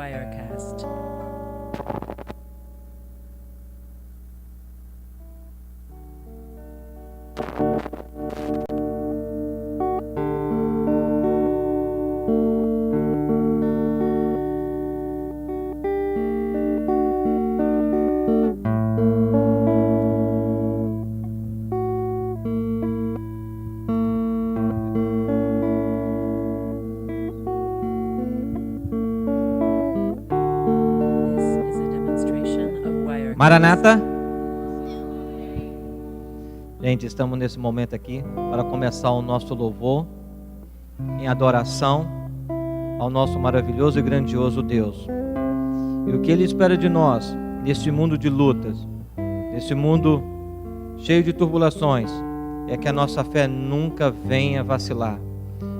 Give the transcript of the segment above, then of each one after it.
Wirecast. Maranata. Gente, estamos nesse momento aqui para começar o nosso louvor em adoração ao nosso maravilhoso e grandioso Deus. E o que Ele espera de nós neste mundo de lutas, nesse mundo cheio de turbulações, é que a nossa fé nunca venha vacilar,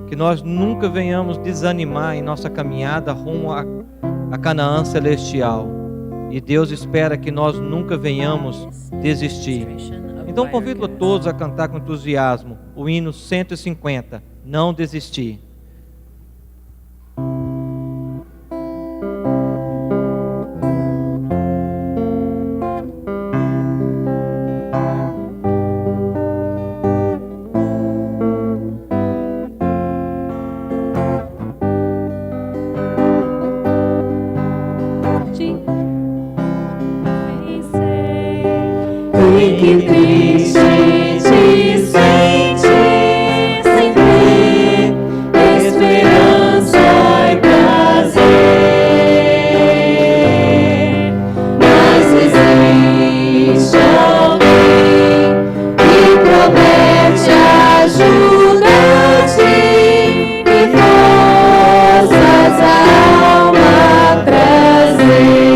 que nós nunca venhamos desanimar em nossa caminhada rumo a Canaã celestial. E Deus espera que nós nunca venhamos desistir. Então convido a todos a cantar com entusiasmo o hino 150, Não Desistir. Que triste te sente sem ter esperança e prazer, mas existe alguém que promete ajudar-te e forças a alma trazer.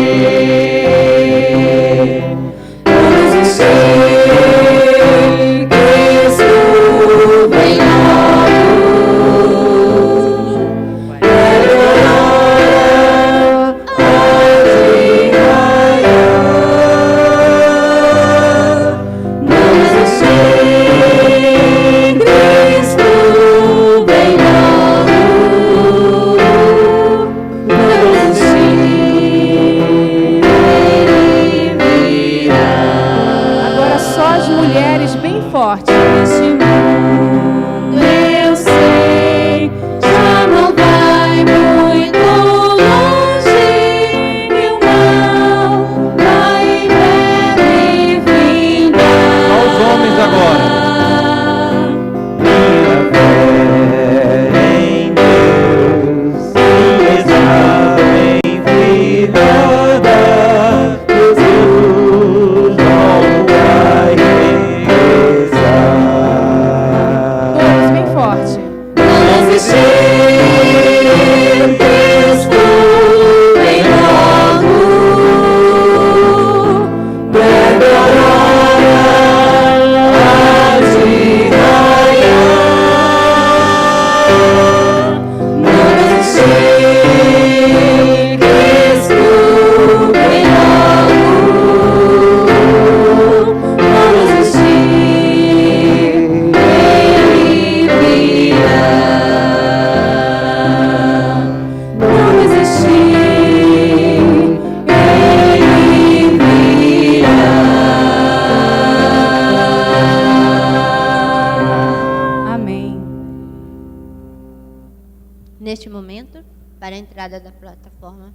Neste momento, para a entrada da plataforma,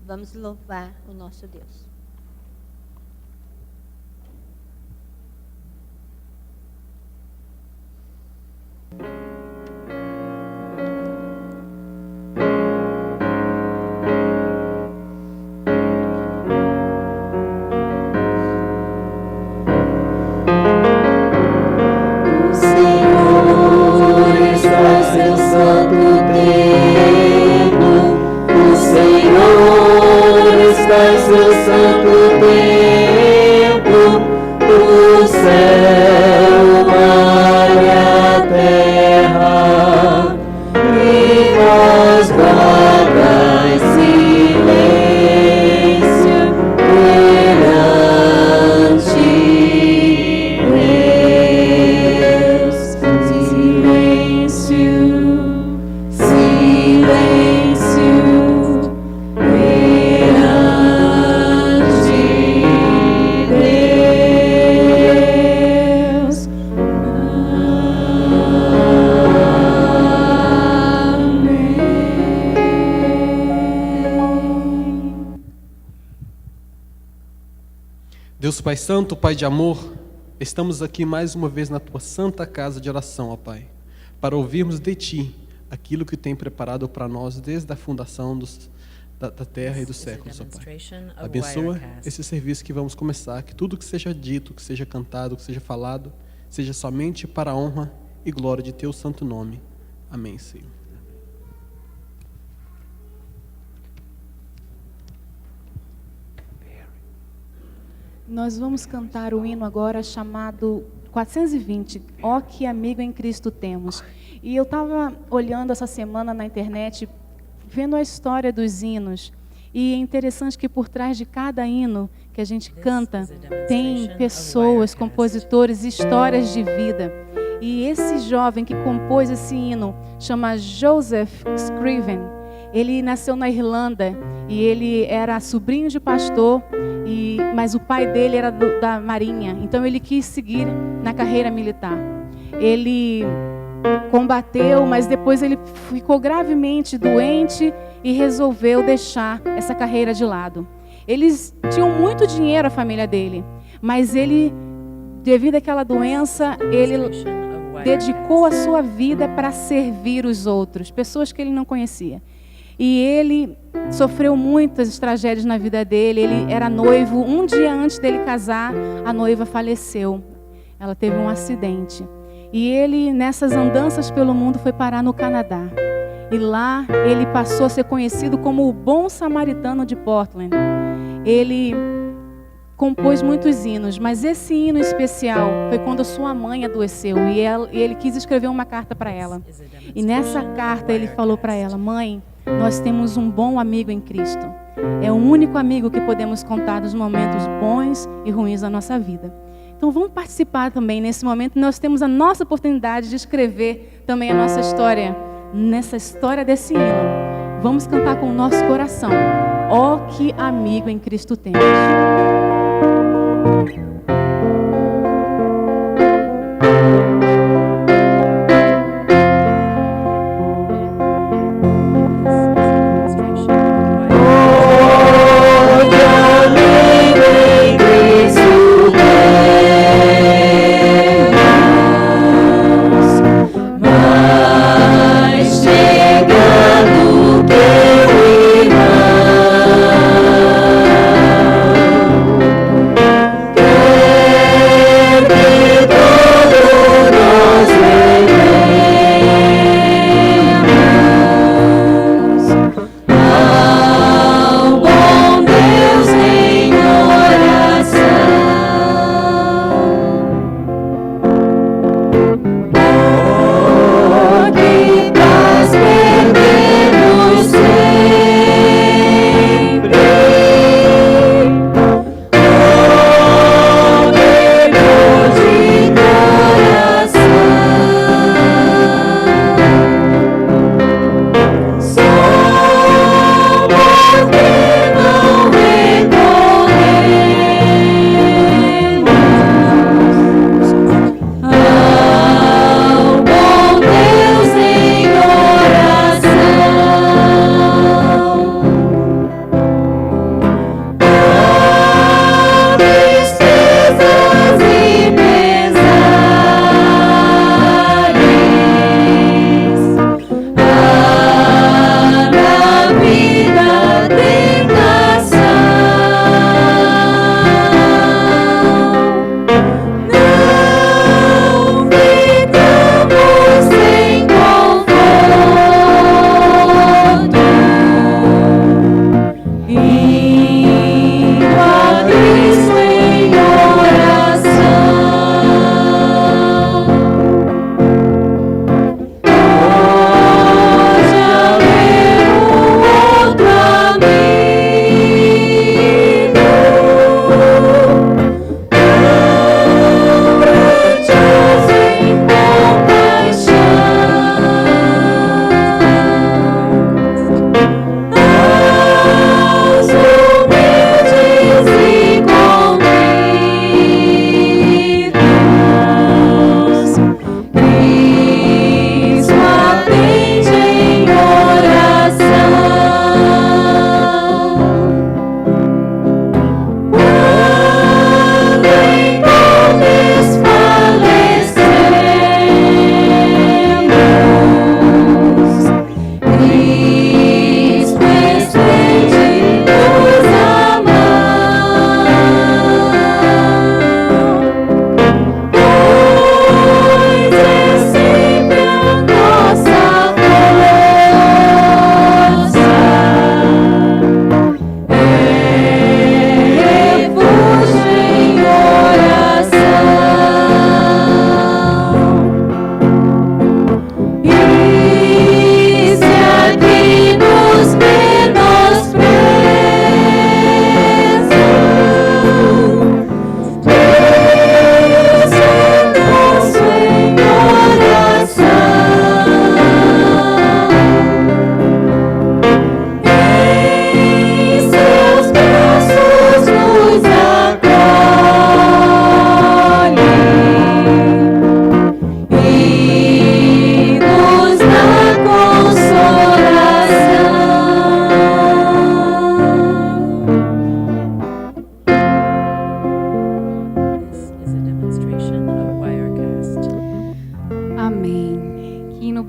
vamos louvar o nosso Deus. Seu santo Deus Pai Santo, Pai de amor, estamos aqui mais uma vez na Tua santa casa de oração, ó Pai, para ouvirmos de Ti aquilo que tem preparado para nós desde a fundação da terra e dos séculos, ó Pai. Abençoa esse serviço que vamos começar, que tudo que seja dito, que seja cantado, que seja falado, seja somente para a honra e glória de Teu santo nome. Amém, Senhor. Nós vamos cantar o hino agora chamado 420, Ó que amigo em Cristo temos. E eu estava olhando essa semana na internet, vendo a história dos hinos. E é interessante que por trás de cada hino que a gente canta, tem pessoas, compositores, histórias de vida. E esse jovem que compôs esse hino chama Joseph Scriven. Ele nasceu na Irlanda e ele era sobrinho de pastor, mas o pai dele era da Marinha. Então ele quis seguir na carreira militar. Ele combateu, mas depois ele ficou gravemente doente e resolveu deixar essa carreira de lado. Eles tinham muito dinheiro, a família dele, mas ele, devido àquela doença, ele dedicou a sua vida para servir os outros, pessoas que ele não conhecia. E ele sofreu muitas tragédias na vida dele. Ele era noivo, um dia antes dele casar, a noiva faleceu. Ela teve um acidente. E ele, nessas andanças pelo mundo, foi parar no Canadá. E lá ele passou a ser conhecido como o bom samaritano de Portland. Ele compôs muitos hinos, mas esse hino especial foi quando sua mãe adoeceu e ele quis escrever uma carta para ela. E nessa carta ele falou para ela: mãe, nós temos um bom amigo em Cristo. É o único amigo que podemos contar dos momentos bons e ruins da nossa vida. Então vamos participar também nesse momento. Nós temos a nossa oportunidade de escrever também a nossa história, nessa história desse hino. Vamos cantar com o nosso coração. Ó que amigo em Cristo temos. Chegando teu irmão.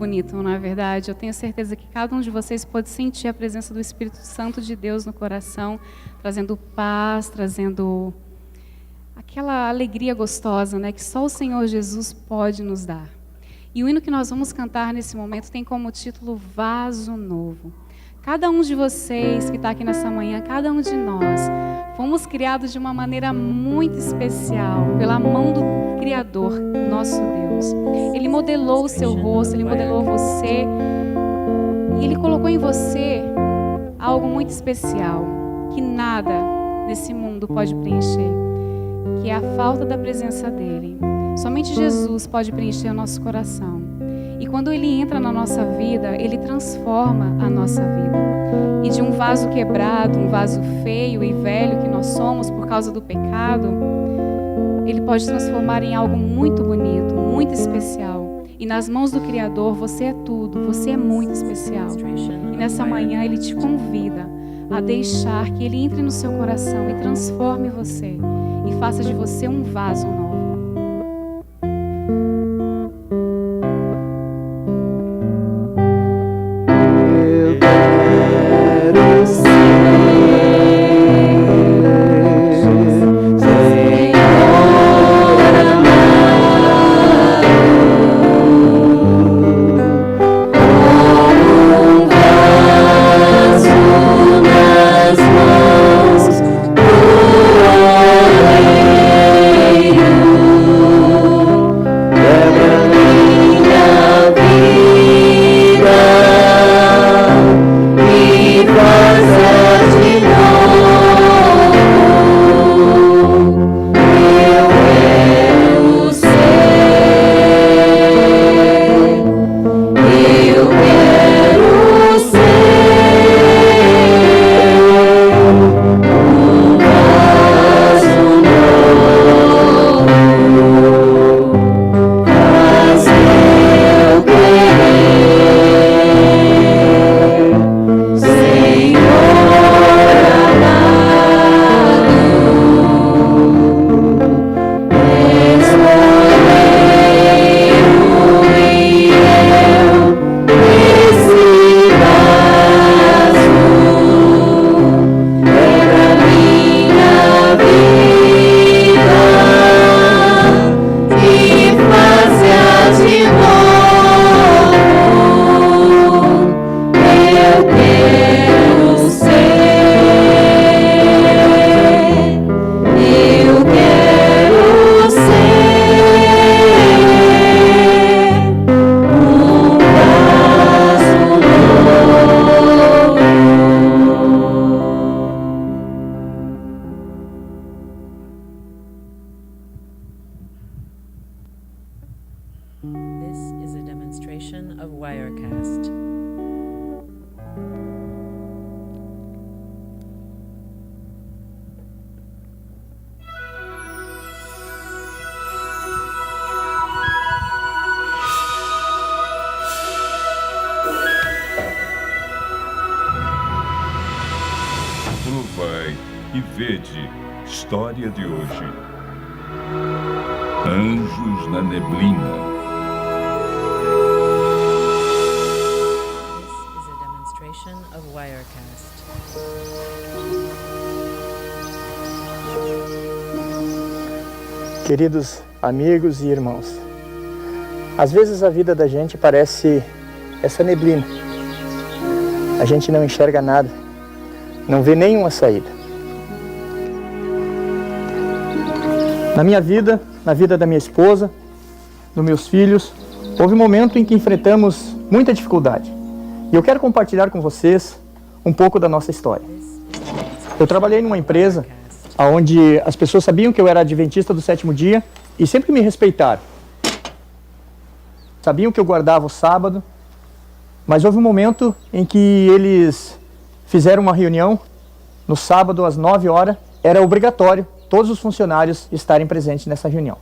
bonito, não é verdade? Eu tenho certeza que cada um de vocês pode sentir a presença do Espírito Santo de Deus no coração, trazendo paz, trazendo aquela alegria gostosa, né, que só o Senhor Jesus pode nos dar. E o hino que nós vamos cantar nesse momento tem como título Vaso Novo. Cada um de vocês que está aqui nessa manhã, cada um de nós, fomos criados de uma maneira muito especial, pela mão do Criador, nosso Deus. Ele modelou o seu rosto, Ele modelou você, e Ele colocou em você algo muito especial, que nada nesse mundo pode preencher, que é a falta da presença dEle. Somente Jesus pode preencher o nosso coração. E quando Ele entra na nossa vida, Ele transforma a nossa vida. E de um vaso quebrado, um vaso feio e velho que nós somos por causa do pecado, Ele pode transformar em algo muito bonito, muito especial. E nas mãos do Criador, você é tudo, você é muito especial. E nessa manhã Ele te convida a deixar que Ele entre no seu coração e transforme você. E faça de você um vaso novo. E vede, história de hoje. Anjos na neblina. This is a demonstration of Wirecast. Queridos amigos e irmãos, às vezes a vida da gente parece essa neblina. A gente não enxerga nada, não vê nenhuma saída. Na minha vida, na vida da minha esposa, dos meus filhos, houve um momento em que enfrentamos muita dificuldade. E eu quero compartilhar com vocês um pouco da nossa história. Eu trabalhei numa empresa onde as pessoas sabiam que eu era adventista do sétimo dia e sempre me respeitaram. Sabiam que eu guardava o sábado, mas houve um momento em que eles fizeram uma reunião no sábado às 9 horas, era obrigatório todos os funcionários estarem presentes nessa reunião.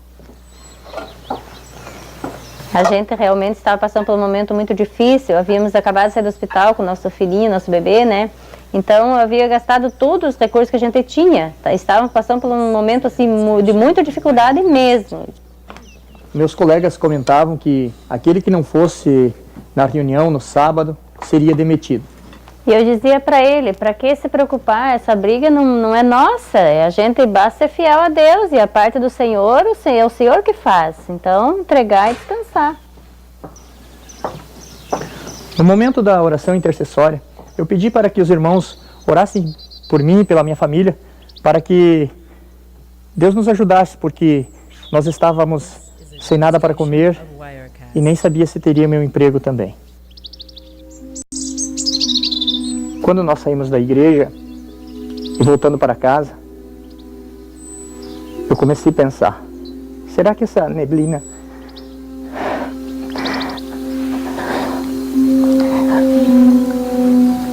A gente realmente estava passando por um momento muito difícil. Havíamos acabado de sair do hospital com o nosso filhinho, nosso bebê, né? Então, eu havia gastado todos os recursos que a gente tinha. Estávamos passando por um momento assim de muita dificuldade mesmo. Meus colegas comentavam que aquele que não fosse na reunião no sábado, seria demitido. E eu dizia para ele, para que se preocupar? Essa briga não é nossa, a gente basta ser fiel a Deus e a parte do Senhor, é o Senhor que faz. Então, entregar e descansar. No momento da oração intercessória, eu pedi para que os irmãos orassem por mim e pela minha família, para que Deus nos ajudasse, porque nós estávamos sem nada para comer e nem sabia se teria meu emprego também. Quando nós saímos da igreja e voltando para casa, eu comecei a pensar, será que essa neblina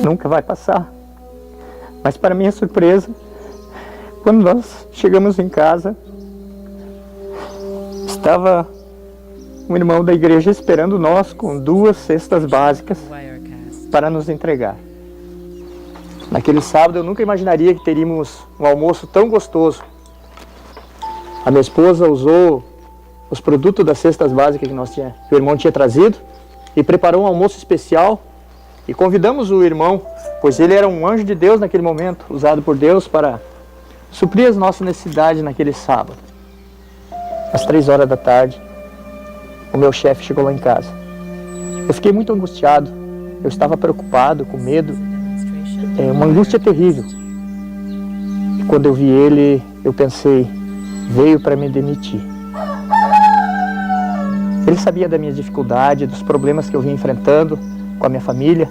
nunca vai passar? Mas para minha surpresa, quando nós chegamos em casa, estava um irmão da igreja esperando nós com 2 cestas básicas para nos entregar. Naquele sábado eu nunca imaginaria que teríamos um almoço tão gostoso. A minha esposa usou os produtos das cestas básicas que o irmão tinha trazido e preparou um almoço especial e convidamos o irmão, pois ele era um anjo de Deus naquele momento, usado por Deus para suprir as nossas necessidades naquele sábado. Às 3 horas da tarde, o meu chefe chegou lá em casa. Eu fiquei muito angustiado, eu estava preocupado, com medo, uma angústia terrível. E quando eu vi ele, eu pensei, veio para me demitir. Ele sabia da minha dificuldade, dos problemas que eu vinha enfrentando com a minha família,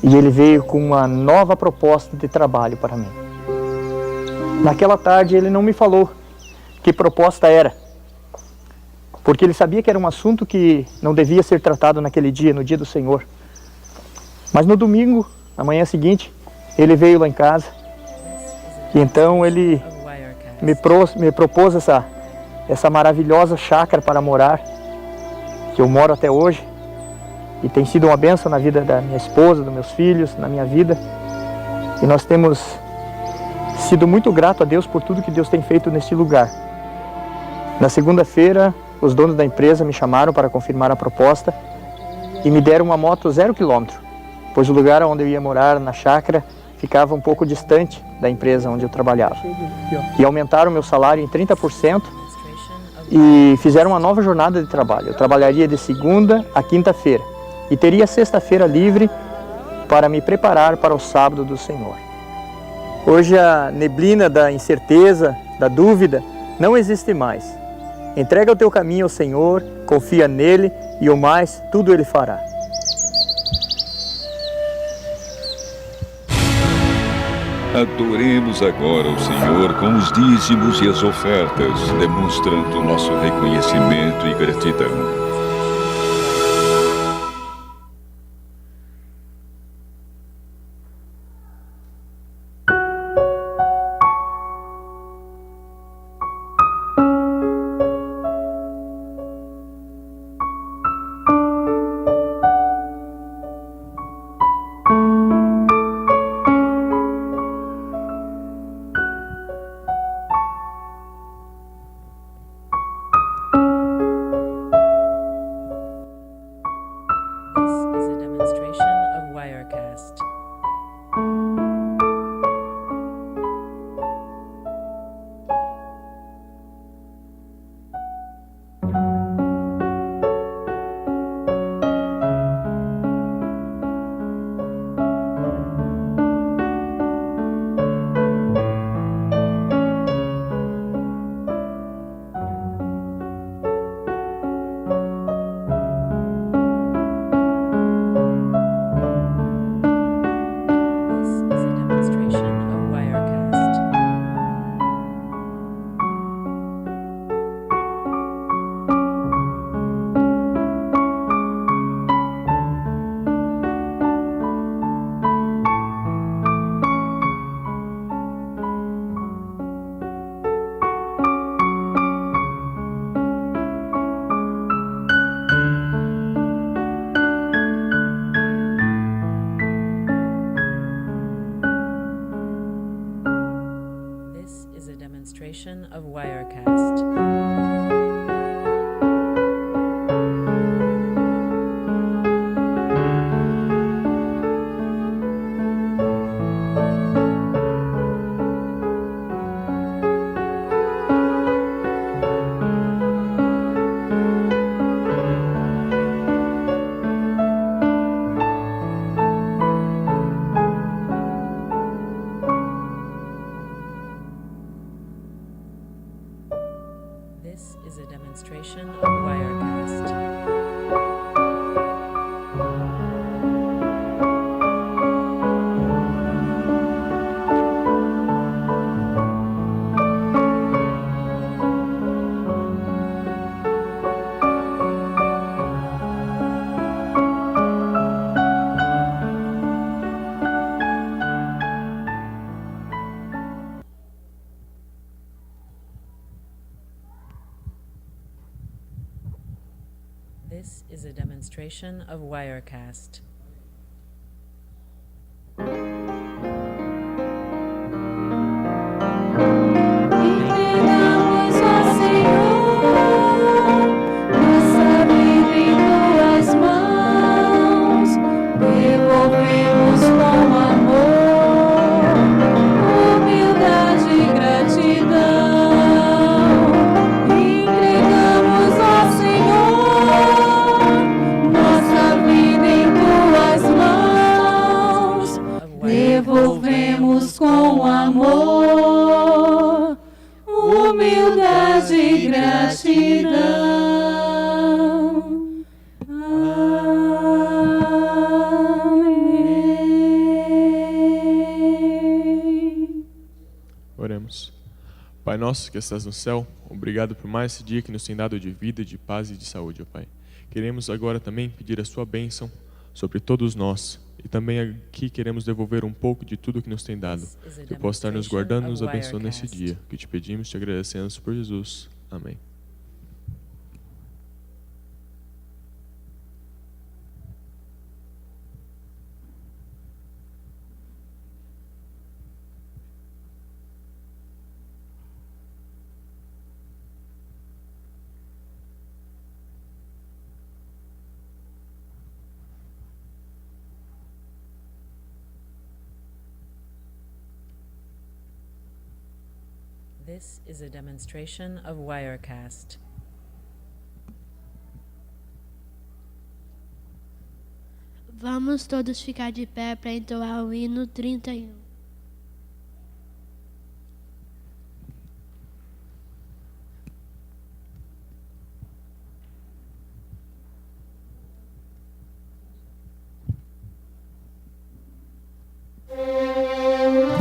e ele veio com uma nova proposta de trabalho para mim. Naquela tarde ele não me falou que proposta era, porque ele sabia que era um assunto que não devia ser tratado naquele dia, no dia do Senhor. Mas no domingo, na manhã seguinte, ele veio lá em casa, e então ele me propôs essa maravilhosa chácara para morar, que eu moro até hoje, e tem sido uma bênção na vida da minha esposa, dos meus filhos, na minha vida. E nós temos sido muito gratos a Deus por tudo que Deus tem feito neste lugar. Na segunda-feira, os donos da empresa me chamaram para confirmar a proposta e me deram uma moto 0 km, pois o lugar onde eu ia morar, na chácara, ficava um pouco distante da empresa onde eu trabalhava. E aumentaram meu salário em 30% e fizeram uma nova jornada de trabalho. Eu trabalharia de segunda a quinta-feira e teria sexta-feira livre para me preparar para o sábado do Senhor. Hoje a neblina da incerteza, da dúvida, não existe mais. Entrega o teu caminho ao Senhor, confia nele e o mais, tudo ele fará. Adoremos agora o Senhor com os dízimos e as ofertas, demonstrando nosso reconhecimento e gratidão. This is a demonstration of Wirecast. This is a demonstration of Wirecast. Entregamos ao Senhor nossa vida em tuas mãos, devolvemos com amor, humildade e gratidão. Entregamos ao Senhor nossa vida em tuas mãos, devolvemos com amor, humildade e gratidão. Amém. Oremos. Pai nosso que estás no céu, obrigado por mais esse dia que nos tem dado de vida, de paz e de saúde, ó Pai. Queremos agora também pedir a sua bênção sobre todos nós. E também aqui queremos devolver um pouco de tudo que nos tem dado. Que possa estar nos guardando e nos abençoando nesse dia. Que te pedimos, te agradecemos por Jesus. Amém. This is a demonstration of Wirecast. Vamos todos ficar de pé para entoar o hino 31. Amém.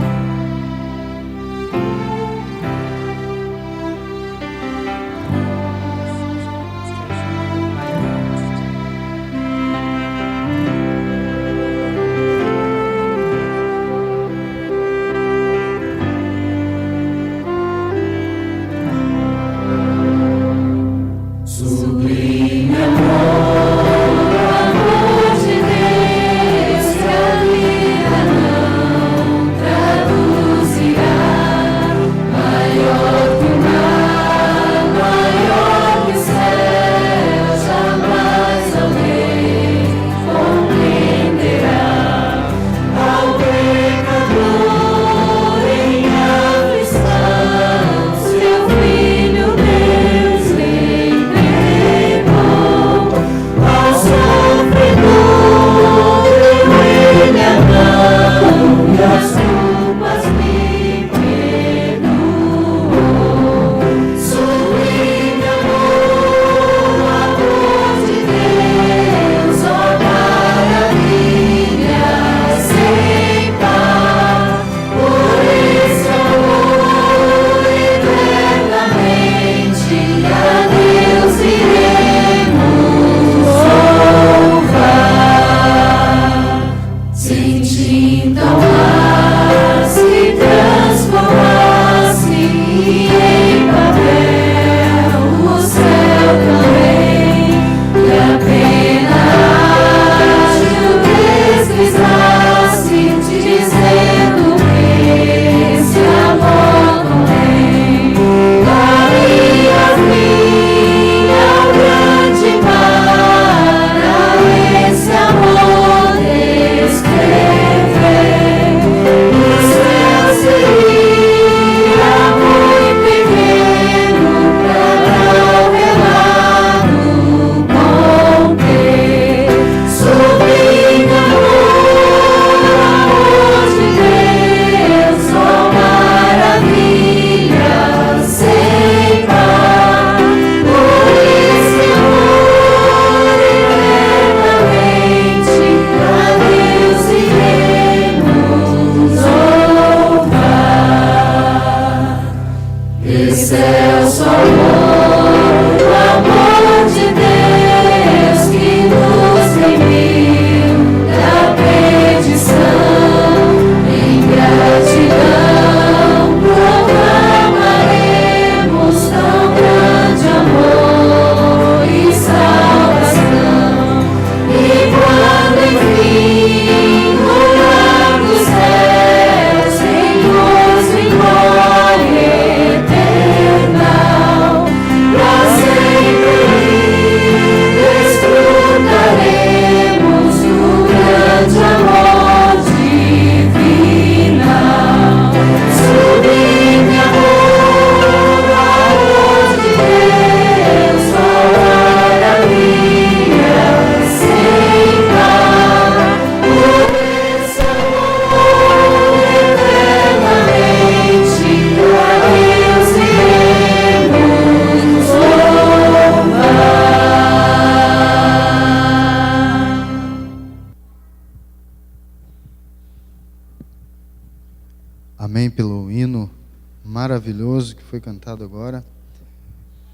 maravilhoso que foi cantado agora.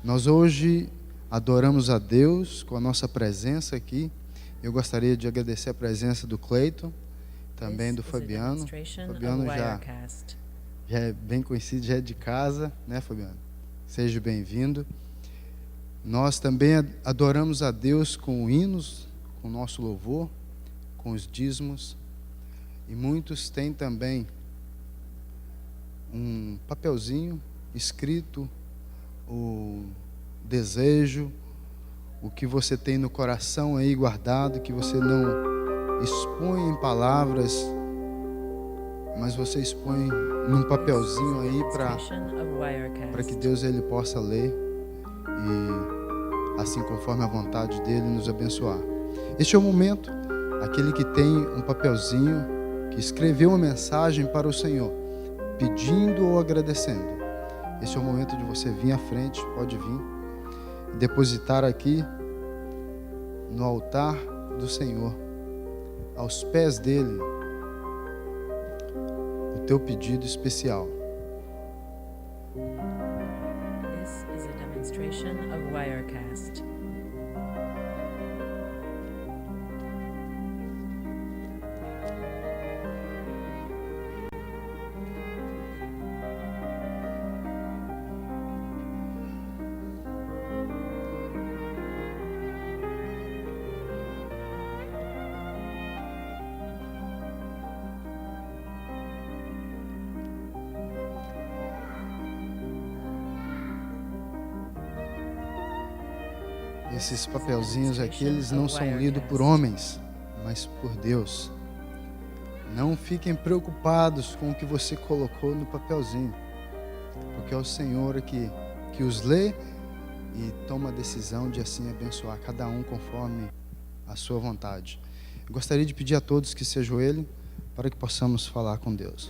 Nós hoje adoramos a Deus com a nossa presença aqui. Eu gostaria de agradecer a presença do Cleiton, também do Fabiano. Fabiano já é bem conhecido, já é de casa, né, Fabiano? Seja bem-vindo. Nós também adoramos a Deus com hinos, com o nosso louvor, com os dízimos. E muitos têm também um papelzinho escrito o desejo, o que você tem no coração aí guardado, que você não expõe em palavras, mas você expõe num papelzinho aí para que Deus ele possa ler e assim conforme a vontade dele nos abençoar. Este é o momento, aquele que tem um papelzinho, que escreveu uma mensagem para o Senhor, pedindo ou agradecendo. Este é o momento de você vir à frente, pode vir, e depositar aqui no altar do Senhor, aos pés dele, o teu pedido especial. This is a demonstration of Wirecast. Esses papelzinhos aqui, eles não são lidos por homens, mas por Deus. Não fiquem preocupados com o que você colocou no papelzinho, porque é o Senhor que os lê e toma a decisão de assim abençoar cada um conforme a sua vontade. Eu gostaria de pedir a todos que se ajoelhem para que possamos falar com Deus.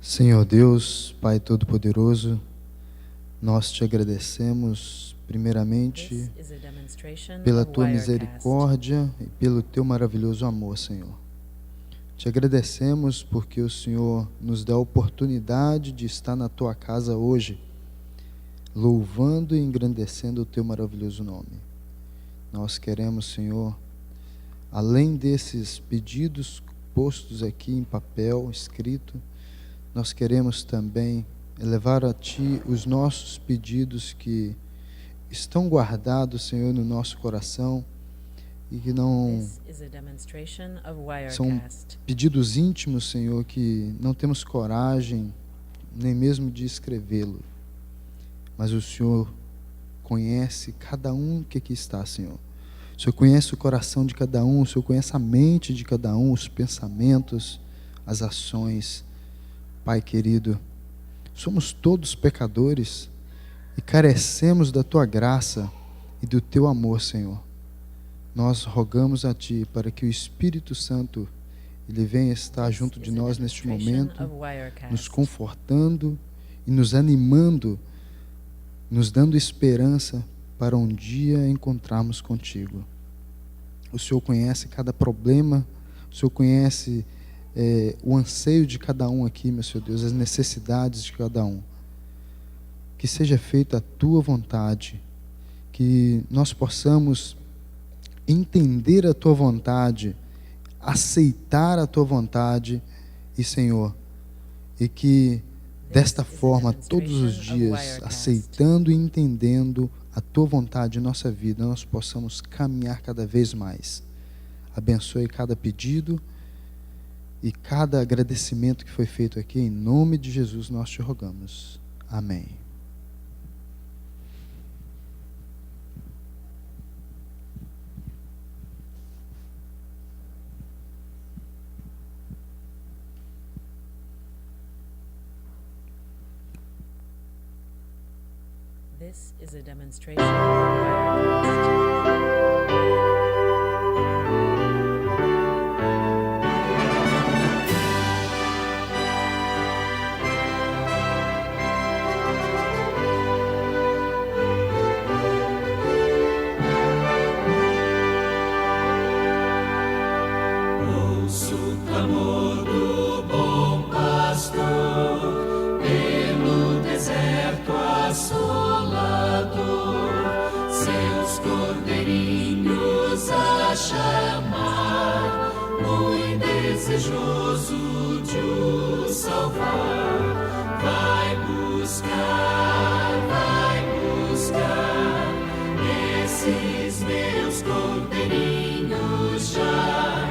Senhor Deus, Pai Todo-Poderoso, nós te agradecemos primeiramente pela tua misericórdia e pelo teu maravilhoso amor, Senhor. Te agradecemos porque o Senhor nos dá a oportunidade de estar na tua casa hoje, louvando e engrandecendo o teu maravilhoso nome. Nós queremos, Senhor, além desses pedidos postos aqui em papel, escrito, nós queremos também elevar a Ti os nossos pedidos que estão guardados, Senhor, no nosso coração e que não são pedidos íntimos, Senhor, que não temos coragem nem mesmo de escrevê-lo. Mas o Senhor conhece cada um que aqui está, Senhor. O Senhor conhece o coração de cada um, o Senhor conhece a mente de cada um, os pensamentos, as ações. Pai querido, somos todos pecadores e carecemos da Tua graça e do Teu amor, Senhor. Nós rogamos a Ti para que o Espírito Santo ele venha estar junto de nós neste momento, nos confortando e nos animando, nos dando esperança para um dia encontrarmos contigo. O Senhor conhece cada problema, o Senhor conhece o anseio de cada um aqui, meu Senhor Deus, as necessidades de cada um. Que seja feita a Tua vontade, que nós possamos entender a Tua vontade, aceitar a Tua vontade, e Senhor, e que desta forma, todos os dias, aceitando e entendendo a Tua vontade em nossa vida, nós possamos caminhar cada vez mais. Abençoe cada pedido e cada agradecimento que foi feito aqui, em nome de Jesus nós te rogamos. Amém. This is a demonstration of Wirecast. Ouço o clamor do bom pastor pelo deserto assolador, seus cordeirinhos a chamar, muito desejoso de o salvar. Vai buscar esses meus cordeirinhos já.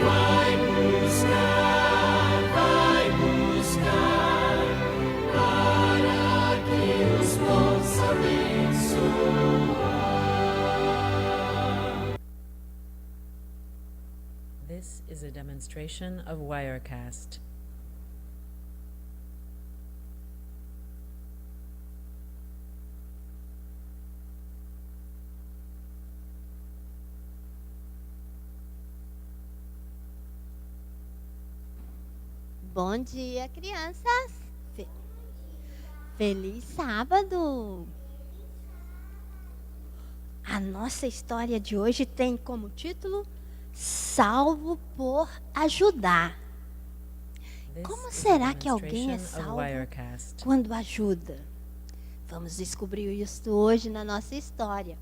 Vai buscar, para que os possa abençoar. This is a demonstration of Wirecast. Bom dia, crianças. Feliz sábado. A nossa história de hoje tem como título Salvo por Ajudar. Como será que alguém é salvo quando ajuda? Vamos descobrir isso hoje na nossa história.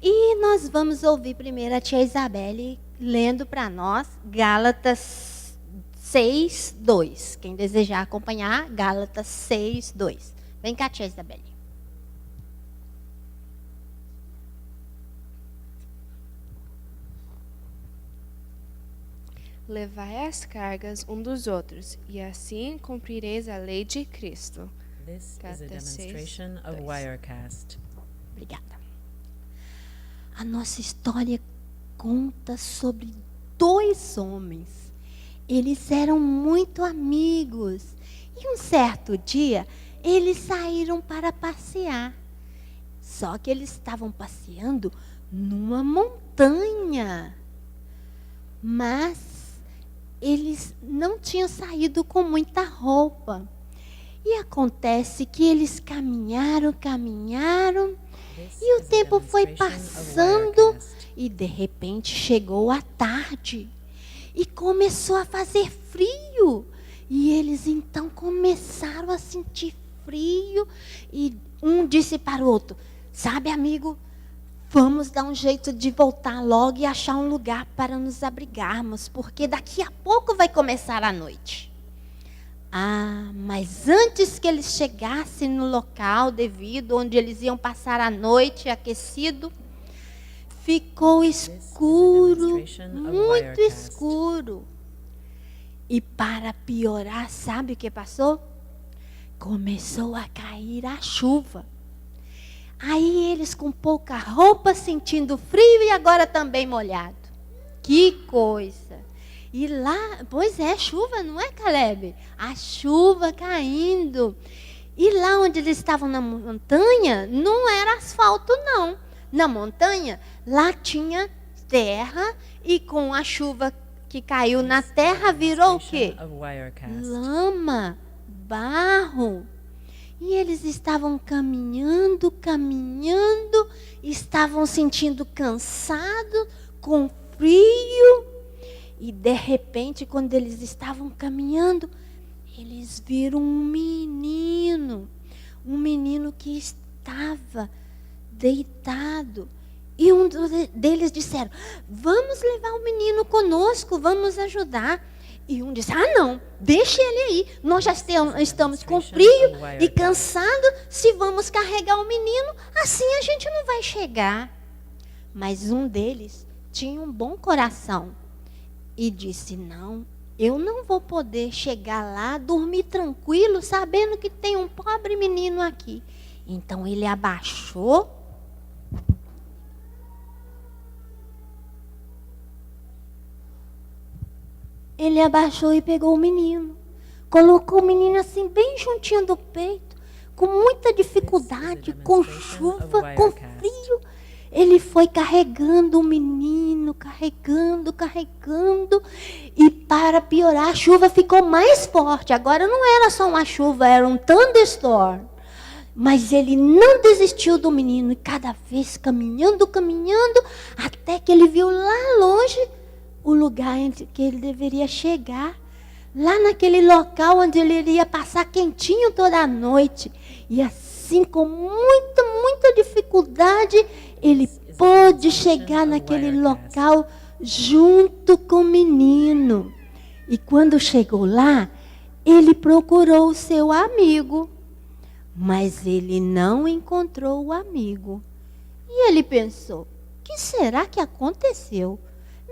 E nós vamos ouvir primeiro a tia Isabelle lendo para nós Gálatas 6:2. Quem desejar acompanhar, Gálatas 6:2. Vem cá, tia Isabelle. Levai as cargas um dos outros, e assim cumprireis a lei de Cristo. This is a demonstration of Wirecast. Obrigada. A nossa história conta sobre dois homens. Eles eram muito amigos. E um certo dia, eles saíram para passear. Só que eles estavam passeando numa montanha. Mas eles não tinham saído com muita roupa. E acontece que eles caminharam, e o tempo foi passando, e de repente chegou a tarde. E começou a fazer frio. E eles então começaram a sentir frio. E um disse para o outro: sabe, amigo, vamos dar um jeito de voltar logo e achar um lugar para nos abrigarmos, porque daqui a pouco vai começar a noite. Ah, mas antes que eles chegassem no local devido, onde eles iam passar a noite aquecido, ficou escuro, muito escuro. E para piorar, sabe o que passou? Começou a cair a chuva. Aí eles com pouca roupa, sentindo frio e agora também molhado. Que coisa! E lá, pois é, chuva, não é, Caleb? A chuva caindo. E lá onde eles estavam na montanha, não era asfalto, não. Na montanha, lá tinha terra, e com a chuva que caiu na terra, virou o quê? Lama, barro. E eles estavam caminhando, estavam sentindo cansados, com frio. E de repente, quando eles estavam caminhando, eles viram um menino que estava deitado. E um deles disseram: vamos levar o menino conosco, vamos ajudar. E um disse: ah, não, deixe ele aí. Nós já estamos com frio e cansados. Se vamos carregar o menino, assim a gente não vai chegar. Mas um deles tinha um bom coração e disse: não, eu não vou poder chegar lá, dormir tranquilo, sabendo que tem um pobre menino aqui. Então ele abaixou. Ele abaixou e pegou o menino. Colocou o menino assim, bem juntinho do peito, com muita dificuldade, com chuva, com frio. Ele foi carregando o menino, carregando. E para piorar, a chuva ficou mais forte. Agora não era só uma chuva, era um thunderstorm. Mas ele não desistiu do menino. E cada vez caminhando, até que ele viu lá longe o lugar que ele deveria chegar. Lá naquele local onde ele iria passar quentinho toda a noite. E assim, com muita dificuldade, ele pôde chegar naquele local junto com o menino. E quando chegou lá, ele procurou o seu amigo. Mas ele não encontrou o amigo. E ele pensou: o que será que aconteceu?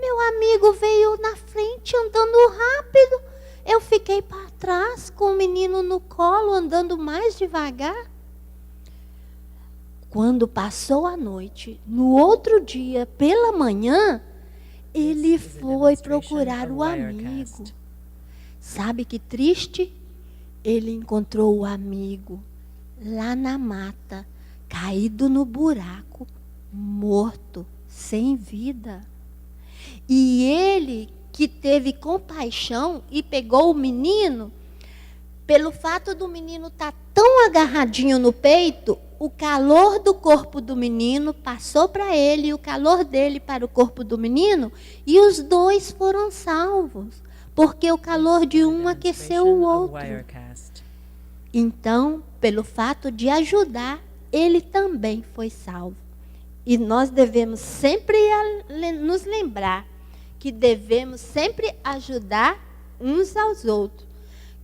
Meu amigo veio na frente andando rápido. Eu fiquei para trás com o menino no colo, andando mais devagar. Quando passou a noite, no outro dia, pela manhã, ele foi procurar o amigo. Sabe que triste? Ele encontrou o amigo lá na mata, caído no buraco, morto, sem vida. E ele, que teve compaixão e pegou o menino, pelo fato do menino estar tão agarradinho no peito, o calor do corpo do menino passou para ele, e o calor dele para o corpo do menino, e os dois foram salvos, porque o calor de um aqueceu o outro. Então, pelo fato de ajudar, ele também foi salvo. E nós devemos sempre nos lembrar que devemos sempre ajudar uns aos outros.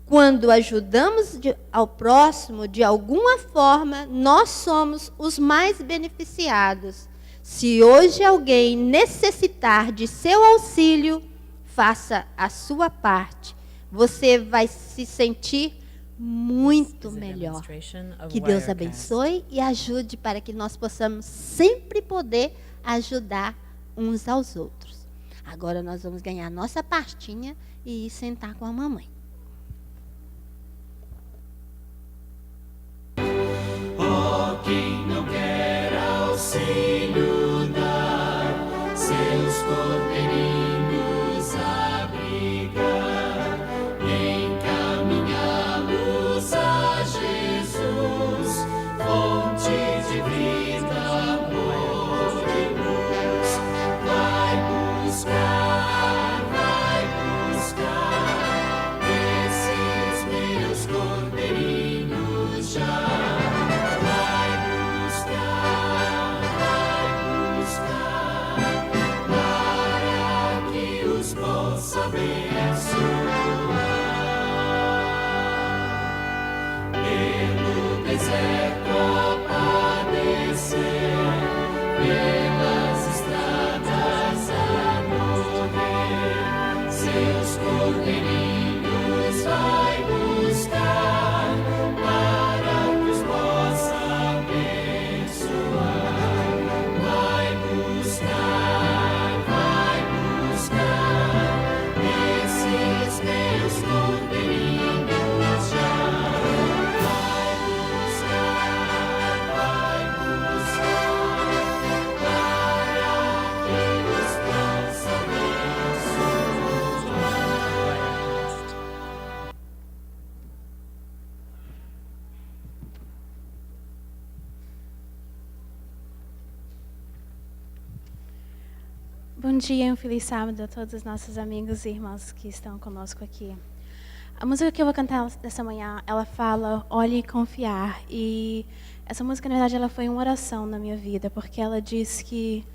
Quando ajudamos ao próximo de alguma forma, nós somos os mais beneficiados. Se hoje alguém necessitar de seu auxílio, faça a sua parte. Você vai se sentir muito melhor. Que Deus abençoe e ajude para que nós possamos sempre poder ajudar uns aos outros. Agora nós vamos ganhar a nossa pastinha e ir sentar com a mamãe. Oh, quem não quer auxílio dar, seus cordeirinhos abrigar, encaminhá-los a Jesus, fonte de vida, amor e luz. Vai buscar esses meus cordeirinhos já. Vai buscar, para que os possa abençoar. Pelo deserto a padecer, pelas estradas a morrer, seus cordeirinhos vai buscar, para que os possa abençoar. Vai buscar esses meus cordeirinhos já. Vai buscar, para que os possa abençoar. Bom dia e um feliz sábado a todos os nossos amigos e irmãos que estão conosco aqui. A música que eu vou cantar dessa manhã, ela fala, olhe e confiar. E essa música, na verdade, ela foi uma oração na minha vida, porque ela diz que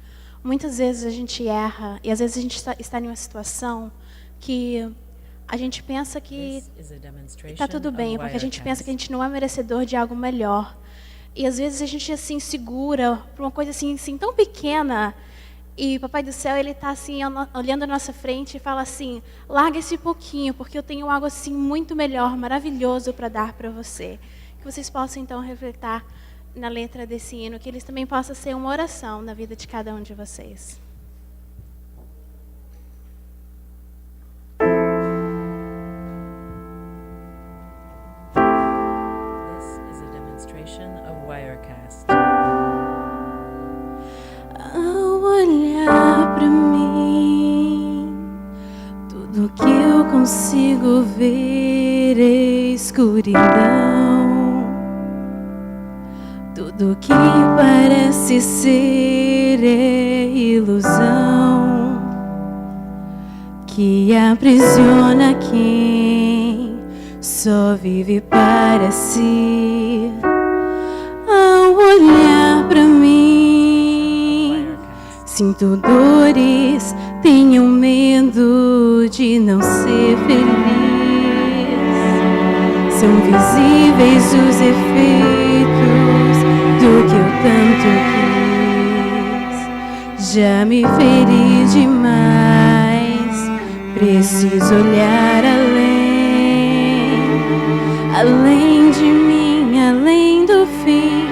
muitas vezes a gente erra, e às vezes a gente está em uma situação que a gente pensa que está tudo bem, porque a gente pensa que a gente não é merecedor de algo melhor. E às vezes a gente assim segura por uma coisa assim tão pequena. E o Papai do Céu, ele está assim olhando à nossa frente e fala assim: larga esse pouquinho, porque eu tenho algo assim muito melhor, maravilhoso para dar para você. Que vocês possam então refletir na letra desse hino, que eles também possam ser uma oração na vida de cada um de vocês. This is a demonstration of Wirecast. Ao olhar pra mim, tudo que eu consigo ver é escuridão. Tudo que parece ser é ilusão que aprisiona quem só vive para si. Ao olhar pra mim, sinto dores, tenho medo de não ser feliz. São visíveis os efeitos do que eu tanto quis. Já me feri demais, preciso olhar além de mim, além do fim,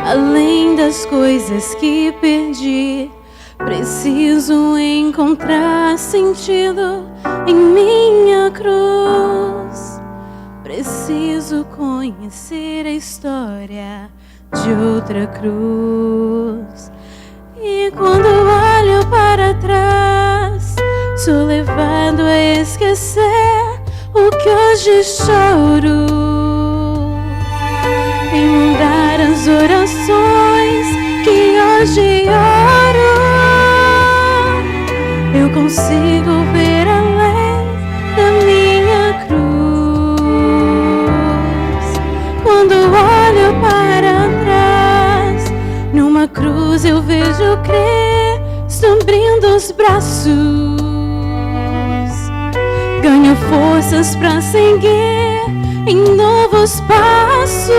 além das coisas que perdi. Preciso encontrar sentido em minha cruz. Preciso conhecer a história de outra cruz. E quando olho para trás, sou levado a esquecer o que hoje choro e mudar as orações que hoje oro. Eu consigo ver além da minha cruz. Quando olho para trás, numa cruz eu vejo Cristo abrindo os braços. Ganho forças para seguir em novos passos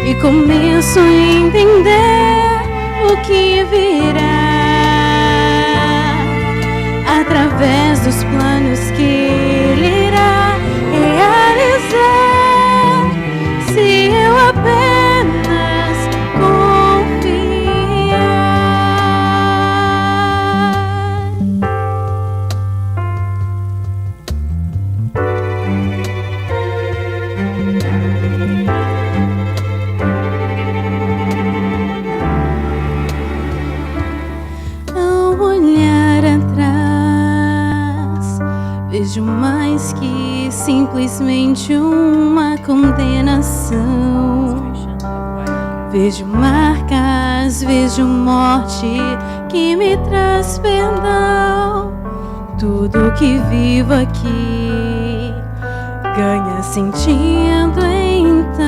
e começo a entender o que virá através dos planos que Ele irá realizar, se eu apenas confiar. Ao olhar atrás, vejo mais que simplesmente uma condenação. Vejo marcas, vejo morte que me traz perdão. Tudo que vivo aqui ganha sentido então.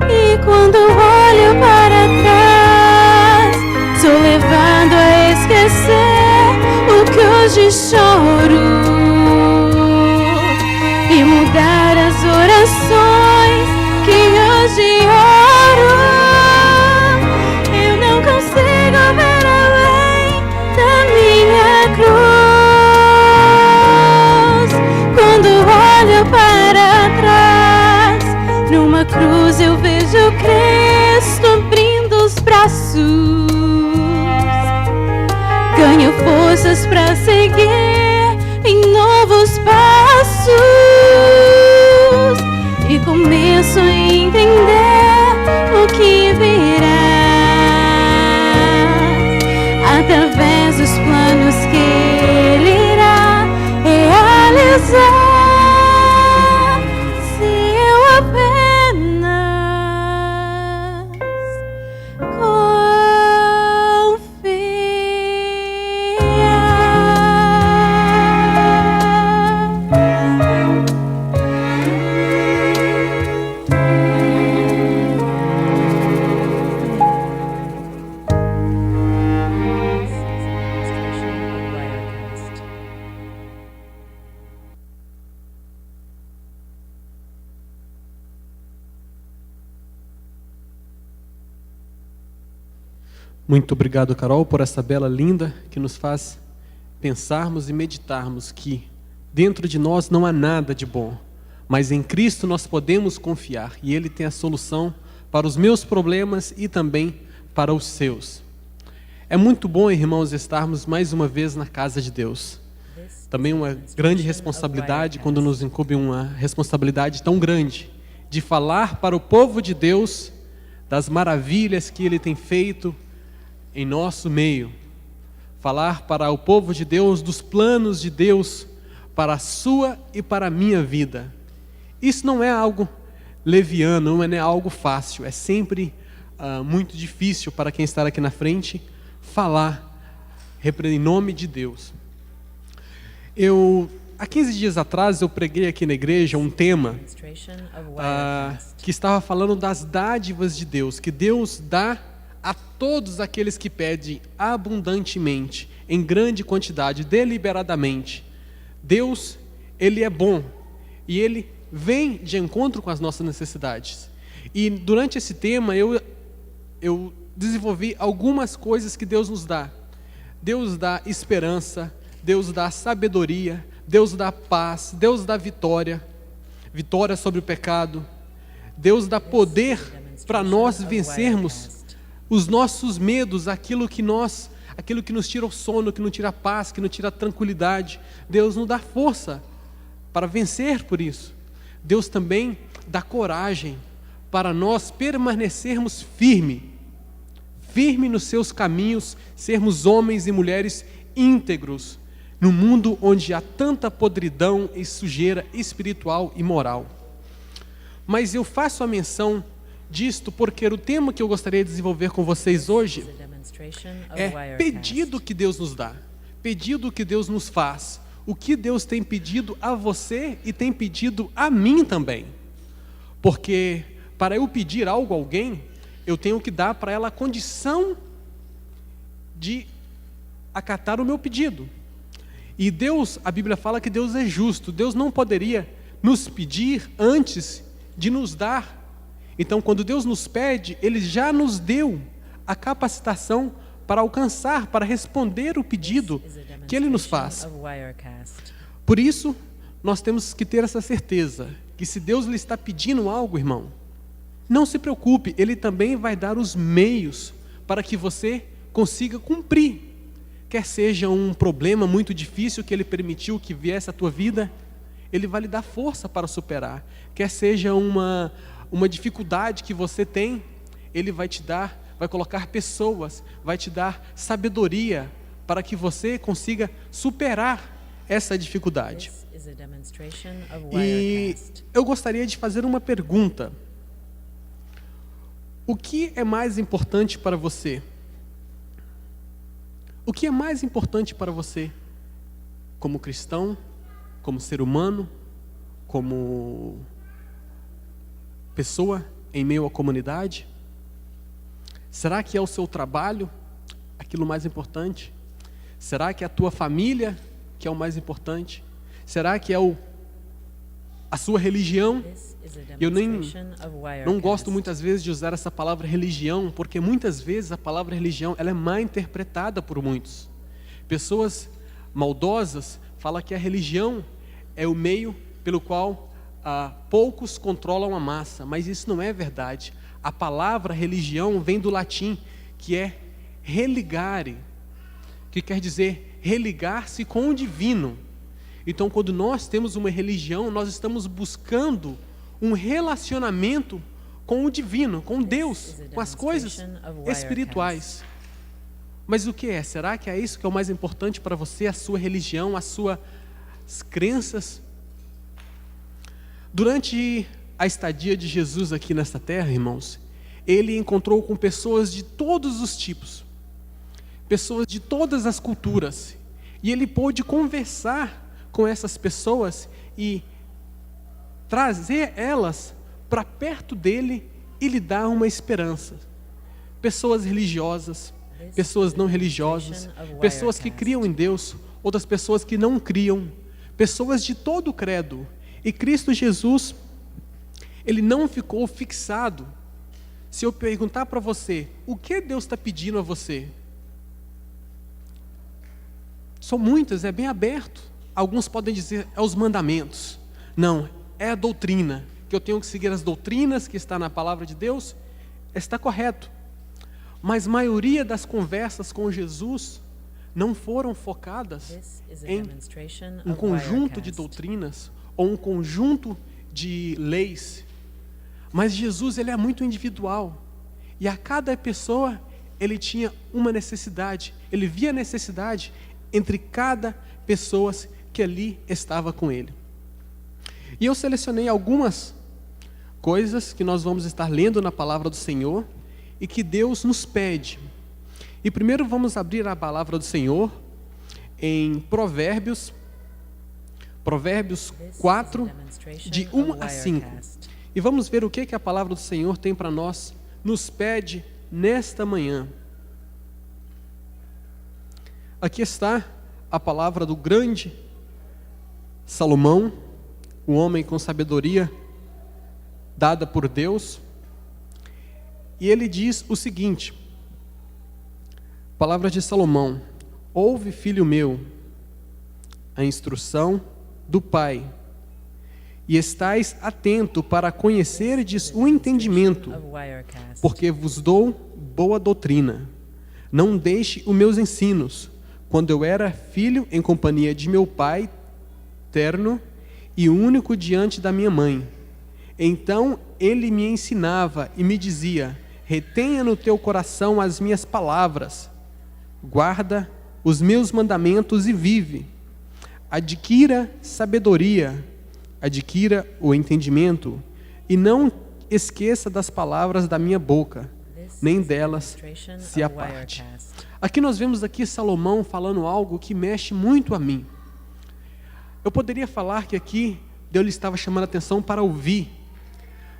E quando olho para trás, sou levado a esquecer o que hoje choro e mudar as orações que hoje oro. Eu não consigo ver além da minha cruz. Quando olho para trás, numa cruz eu vejo Cristo abrindo os braços. Ganho forças para seguir em novos passos e começo a entender o que virá através dos planos que Ele irá realizar, se eu apenas confiar. Muito obrigado, Carol, por essa bela linda que nos faz pensarmos e meditarmos que dentro de nós não há nada de bom, mas em Cristo nós podemos confiar e Ele tem a solução para os meus problemas e também para os seus. É muito bom, irmãos, estarmos mais uma vez na casa de Deus. Também uma grande responsabilidade quando nos incumbe uma responsabilidade tão grande de falar para o povo de Deus das maravilhas que Ele tem feito em nosso meio. Falar para o povo de Deus dos planos de Deus para a sua e para a minha vida. Isso não é algo leviano, não é algo fácil, é sempre muito difícil para quem está aqui na frente falar em nome de Deus. Há 15 dias atrás, eu preguei aqui na igreja um tema que estava falando das dádivas de Deus, que Deus dá a todos aqueles que pedem abundantemente, em grande quantidade, deliberadamente. Deus, Ele é bom e Ele vem de encontro com as nossas necessidades. E durante esse tema eu desenvolvi algumas coisas que Deus nos dá. Deus dá esperança, Deus dá sabedoria, Deus dá paz, Deus dá vitória sobre o pecado. Deus dá poder para nós vencermos os nossos medos, aquilo que nos tira o sono, que nos tira a paz, que nos tira a tranquilidade. Deus nos dá força para vencer por isso. Deus também dá coragem para nós permanecermos firmes nos seus caminhos, sermos homens e mulheres íntegros, no mundo onde há tanta podridão e sujeira espiritual e moral. Mas eu faço a menção disto porque o tema que eu gostaria de desenvolver com vocês hoje é pedido que Deus nos dá, pedido que Deus nos faz, o que Deus tem pedido a você e tem pedido a mim também. Porque para eu pedir algo a alguém, eu tenho que dar para ela a condição de acatar o meu pedido. E Deus, a Bíblia fala que Deus é justo. Deus não poderia nos pedir antes de nos dar. Então, quando Deus nos pede, Ele já nos deu a capacitação para alcançar, para responder o pedido que Ele nos faz. Por isso, nós temos que ter essa certeza, que se Deus lhe está pedindo algo, irmão, não se preocupe, Ele também vai dar os meios para que você consiga cumprir. Quer seja um problema muito difícil que Ele permitiu que viesse à tua vida, Ele vai lhe dar força para superar. Quer seja uma dificuldade que você tem, Ele vai te dar, vai colocar pessoas, vai te dar sabedoria para que você consiga superar essa dificuldade. E eu gostaria de fazer uma pergunta. O que é mais importante para você? O que é mais importante para você, como cristão, como ser humano, como pessoa em meio à comunidade? Será que é o seu trabalho aquilo mais importante? Será que é a tua família que é o mais importante? Será que é a sua religião? Eu não gosto muitas vezes de usar essa palavra religião, porque muitas vezes a palavra religião ela é mal interpretada por muitos. Pessoas maldosas falam que a religião é o meio pelo qual poucos controlam a massa, mas isso não é verdade. A palavra religião vem do latim, que é religare, que quer dizer religar-se com o divino. Então, quando nós temos uma religião, nós estamos buscando um relacionamento com o divino, com Deus, com as coisas espirituais. Mas o que é? Será que é isso que é o mais importante para você, a sua religião, as suas crenças? Durante a estadia de Jesus aqui nesta terra, irmãos, Ele encontrou com pessoas de todos os tipos, pessoas de todas as culturas, e Ele pôde conversar com essas pessoas e trazer elas para perto dele e lhe dar uma esperança. Pessoas religiosas, pessoas não religiosas, pessoas que criam em Deus, outras pessoas que não criam, pessoas de todo o credo. E Cristo Jesus, Ele não ficou fixado se eu perguntar para você, o que Deus está pedindo a você? São muitas, é bem aberto. Alguns podem dizer, é os mandamentos. Não, é a doutrina, que eu tenho que seguir as doutrinas que está na palavra de Deus. Está correto. Mas a maioria das conversas com Jesus não foram focadas em um conjunto de doutrinas ou um conjunto de leis. Mas Jesus, ele é muito individual. E a cada pessoa, ele tinha uma necessidade. Ele via necessidade entre cada pessoa que ali estava com ele. E eu selecionei algumas coisas que nós vamos estar lendo na palavra do Senhor e que Deus nos pede. E primeiro vamos abrir a palavra do Senhor em Provérbios 4, de 1 a 5. E vamos ver o que a palavra do Senhor tem para nós, nos pede nesta manhã. Aqui está a palavra do grande Salomão, o homem com sabedoria dada por Deus. E ele diz o seguinte, palavra de Salomão: ouve, filho meu, a instrução do Pai, e estais atento para conhecerdes o entendimento, porque vos dou boa doutrina. Não deixe os meus ensinos, quando eu era filho em companhia de meu pai terno e único diante da minha mãe. Então ele me ensinava e me dizia: retenha no teu coração as minhas palavras, guarda os meus mandamentos e vive. Adquira sabedoria, adquira o entendimento, e não esqueça das palavras da minha boca, nem delas se aparte. Aqui nós vemos aqui Salomão falando algo que mexe muito a mim. Eu poderia falar que aqui Deus lhe estava chamando a atenção para ouvir,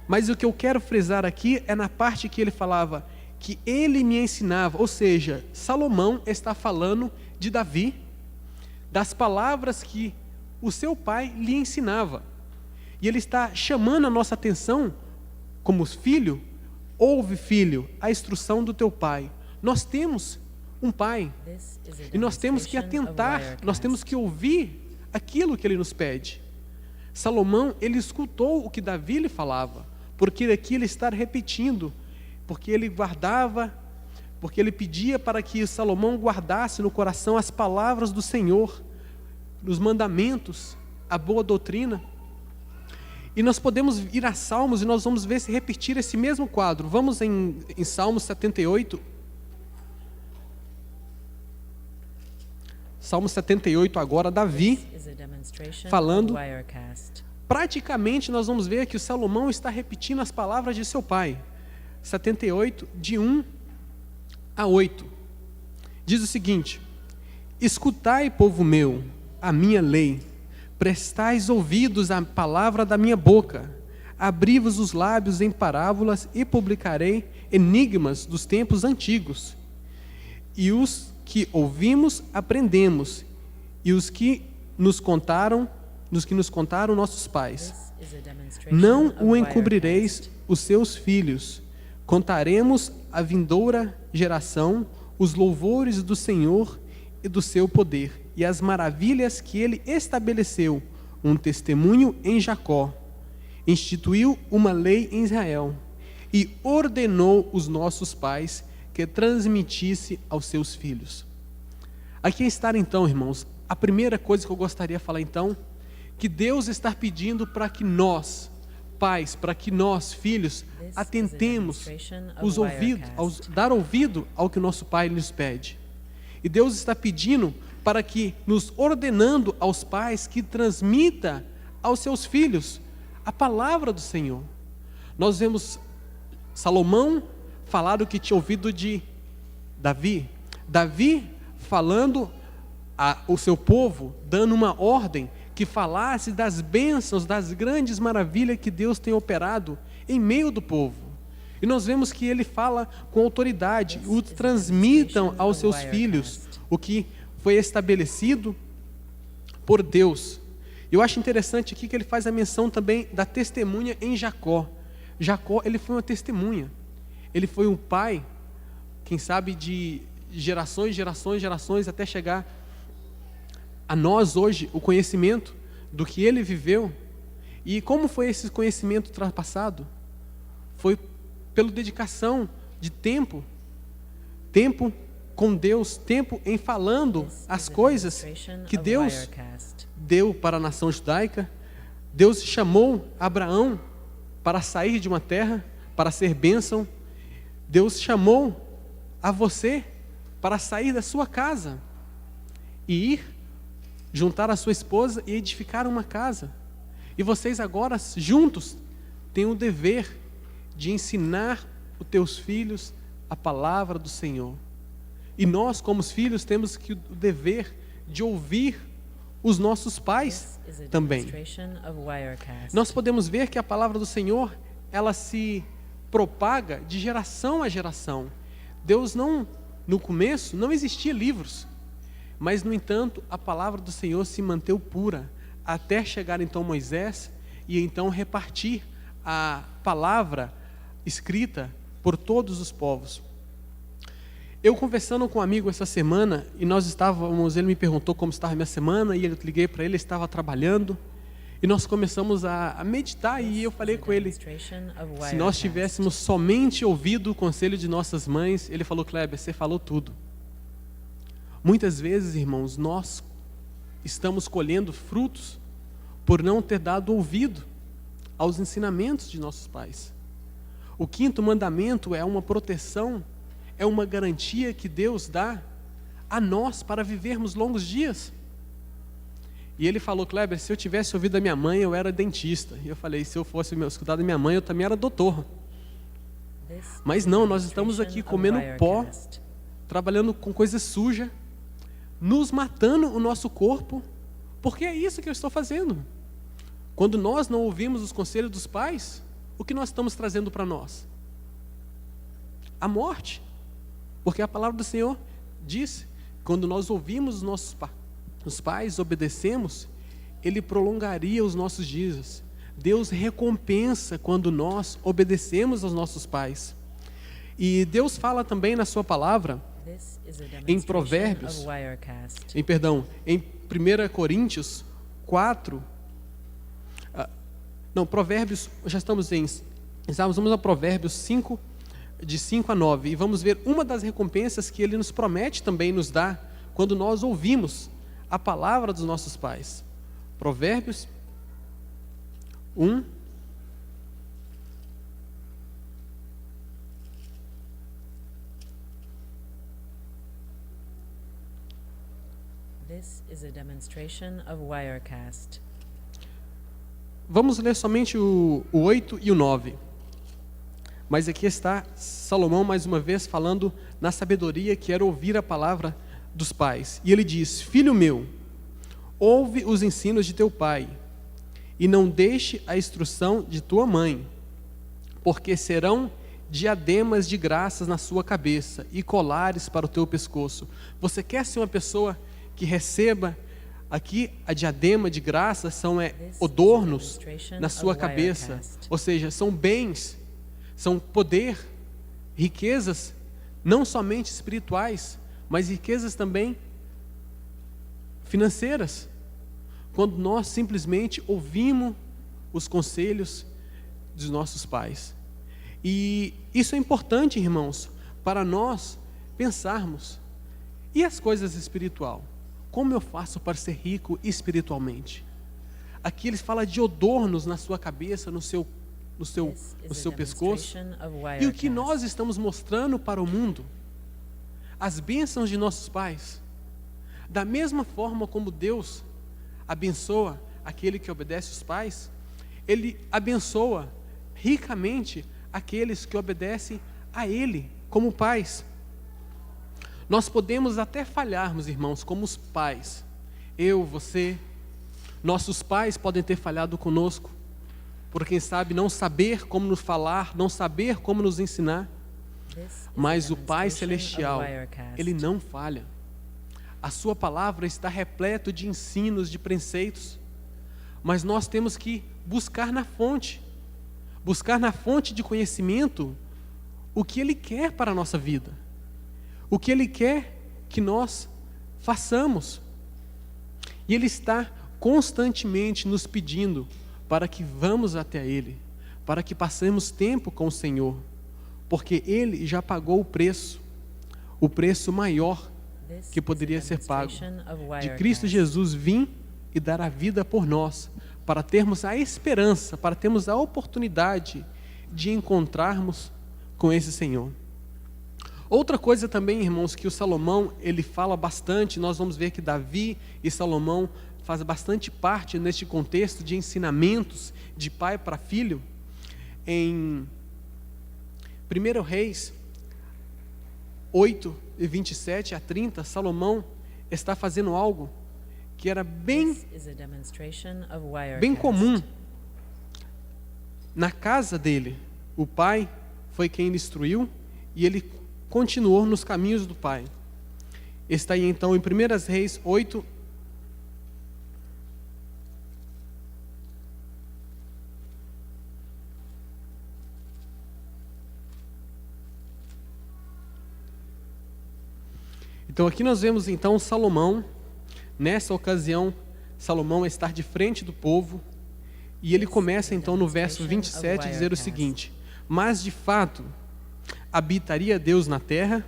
mas o que eu quero frisar aqui é na parte que ele falava que ele me ensinava, ou seja, Salomão está falando de Davi, das palavras que o seu pai lhe ensinava. E ele está chamando a nossa atenção como filho: ouve, filho, a instrução do teu pai. Nós temos um pai e nós temos que atentar, nós temos que ouvir aquilo que ele nos pede. Salomão, ele escutou o que Davi lhe falava, porque aqui ele está repetindo, porque ele guardava, porque ele pedia para que Salomão guardasse no coração as palavras do Senhor, os mandamentos, a boa doutrina. E nós podemos ir a Salmos e nós vamos ver se repetir esse mesmo quadro. Vamos em Salmos 78. Salmo 78 agora, Davi falando. Praticamente nós vamos ver que o Salomão está repetindo as palavras de seu pai. 78, de 1 a 8. Diz o seguinte: escutai, povo meu, a minha lei, prestais ouvidos à palavra da minha boca, abri-vos os lábios em parábolas e publicarei enigmas dos tempos antigos. E os que ouvimos, aprendemos, e os que nos contaram nossos pais. Não o encobrireis os seus filhos, contaremos à vindoura geração os louvores do Senhor e do seu poder, e as maravilhas que ele estabeleceu, um testemunho em Jacó, instituiu uma lei em Israel, e ordenou os nossos pais que transmitisse aos seus filhos. Aqui está então, irmãos, a primeira coisa que eu gostaria de falar então, que Deus está pedindo para que nós, pais, para que nós, filhos, atentemos os ouvidos, dar ouvido ao que o nosso Pai nos pede. E Deus está pedindo para que, nos ordenando aos pais, que transmita aos seus filhos a palavra do Senhor. Nós vemos Salomão falar o que tinha ouvido de Davi. Davi falando ao seu povo, dando uma ordem que falasse das bênçãos, das grandes maravilhas que Deus tem operado em meio do povo. E nós vemos que ele fala com autoridade: o transmitam aos seus filhos o que foi estabelecido por Deus. Eu acho interessante aqui que ele faz a menção também da testemunha em Jacó. Jacó, ele foi uma testemunha. Ele foi um pai, quem sabe, de gerações, até chegar a nós hoje, o conhecimento do que ele viveu. E como foi esse conhecimento transpassado? Foi pela dedicação de tempo com Deus, tempo em falando as coisas que Deus deu para a nação judaica. Deus chamou Abraão para sair de uma terra, para ser bênção. Deus chamou a você para sair da sua casa e ir juntar a sua esposa e edificar uma casa. E vocês agora, juntos, têm o dever de ensinar os teus filhos a palavra do Senhor. E nós, como os filhos, temos o dever de ouvir os nossos pais também. Nós podemos ver que a palavra do Senhor, ela se propaga de geração a geração. Deus no começo, não existia livros. Mas, no entanto, a palavra do Senhor se manteve pura, até chegar então Moisés, e então repartir a palavra escrita por todos os povos. Eu conversando com um amigo essa semana, e ele me perguntou como estava a minha semana, e eu liguei para ele estava trabalhando, e nós começamos a meditar, e eu falei com ele, se nós tivéssemos somente ouvido o conselho de nossas mães, ele falou: Kleber, você falou tudo. Muitas vezes, irmãos, nós estamos colhendo frutos por não ter dado ouvido aos ensinamentos de nossos pais. O 5º mandamento é uma proteção, é uma garantia que Deus dá a nós para vivermos longos dias. E ele falou: Kleber, se eu tivesse ouvido a minha mãe, eu era dentista. E eu falei: se eu fosse escutar da minha mãe, eu também era doutor. Mas não, nós estamos aqui comendo pó, trabalhando com coisa suja, nos matando o nosso corpo, porque é isso que eu estou fazendo. Quando nós não ouvimos os conselhos dos pais, o que nós estamos trazendo para nós? A morte. Porque a palavra do Senhor diz, quando nós ouvimos os nossos pais, obedecemos, Ele prolongaria os nossos dias. Deus recompensa quando nós obedecemos aos nossos pais. E Deus fala também na sua palavra, em Provérbios, em 1 Coríntios 4, Provérbios, vamos a Provérbios 5, de 5 a 9, e vamos ver uma das recompensas que Ele nos promete também nos dar, quando nós ouvimos a palavra dos nossos pais. Provérbios 1, This is a demonstration of Wirecast. Vamos ler somente o 8 e o 9. Mas aqui está Salomão mais uma vez falando na sabedoria que era ouvir a palavra dos pais. E ele diz: Filho meu, ouve os ensinos de teu pai, e não deixe a instrução de tua mãe, porque serão diademas de graças na sua cabeça e colares para o teu pescoço. Você quer ser uma pessoa que receba aqui a diadema de graça? São adornos na sua cabeça, ou seja, são bens, são poder, riquezas, não somente espirituais, mas riquezas também financeiras. Quando nós simplesmente ouvimos os conselhos dos nossos pais. E isso é importante, irmãos, para nós pensarmos. E as coisas espirituais? Como eu faço para ser rico espiritualmente? Aqui eles falam de adornos na sua cabeça, no seu pescoço. E o que nós estamos mostrando para o mundo? As bênçãos de nossos pais. Da mesma forma como Deus abençoa aquele que obedece os pais, Ele abençoa ricamente aqueles que obedecem a Ele como pais. Nós podemos até falharmos, irmãos, como os pais. Eu, você, nossos pais podem ter falhado conosco, por quem sabe não saber como nos falar, não saber como nos ensinar. Mas o Pai Celestial, Ele não falha. A sua palavra está repleto de ensinos, de preceitos. Mas nós temos que buscar na fonte de conhecimento o que Ele quer para a nossa vida, o que Ele quer que nós façamos. E Ele está constantemente nos pedindo para que vamos até Ele, para que passemos tempo com o Senhor, porque Ele já pagou o preço maior que poderia ser pago, de Cristo Jesus vir e dar a vida por nós, para termos a esperança, para termos a oportunidade de encontrarmos com esse Senhor. Outra coisa também, irmãos, que o Salomão, ele fala bastante, nós vamos ver que Davi e Salomão fazem bastante parte neste contexto de ensinamentos de pai para filho. Em 1 Reis 8, 27 a 30, Salomão está fazendo algo que era bem comum na casa dele. O pai foi quem lhe instruiu e ele continuou nos caminhos do pai. Está aí então em 1 Reis 8, então aqui nós vemos então Salomão, nessa ocasião, Salomão estar de frente do povo, e ele começa então no verso 27 a dizer o seguinte: mas de fato, habitaria Deus na terra?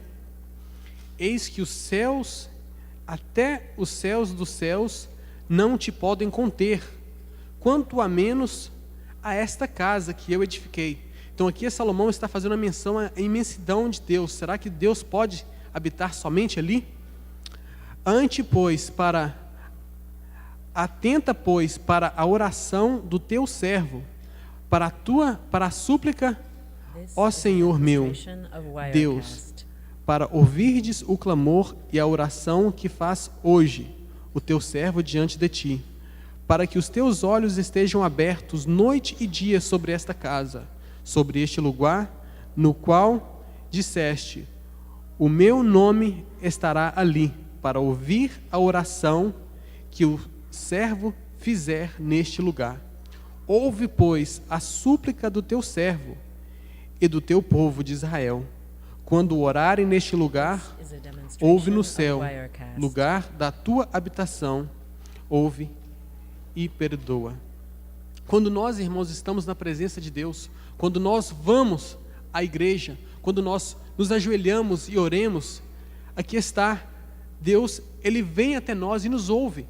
Eis que os céus, até os céus dos céus, não te podem conter, quanto a menos a esta casa que eu edifiquei. Então aqui Salomão está fazendo a menção à imensidão de Deus. Será que Deus pode habitar somente ali? Atenta, pois, para a oração do teu servo, para a súplica, ó Senhor meu Deus, para ouvirdes o clamor e a oração que faz hoje o teu servo diante de ti, para que os teus olhos estejam abertos noite e dia sobre esta casa, sobre este lugar, no qual disseste: o meu nome estará ali, para ouvir a oração que o servo fizer neste lugar. Ouve, pois, a súplica do teu servo e do teu povo de Israel. Quando orarem neste lugar, ouve no céu, lugar da tua habitação, ouve e perdoa. Quando nós, irmãos, estamos na presença de Deus, quando nós vamos à igreja, quando nós nos ajoelhamos e oremos, aqui está Deus, Ele vem até nós e nos ouve.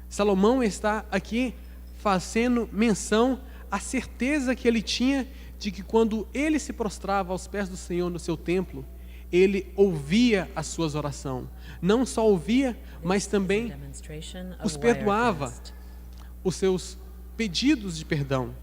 Salomão está aqui fazendo menção à certeza que ele tinha de que quando ele se prostrava aos pés do Senhor no seu templo, ele ouvia as suas orações. Não só ouvia, mas também os perdoava, os seus pedidos de perdão.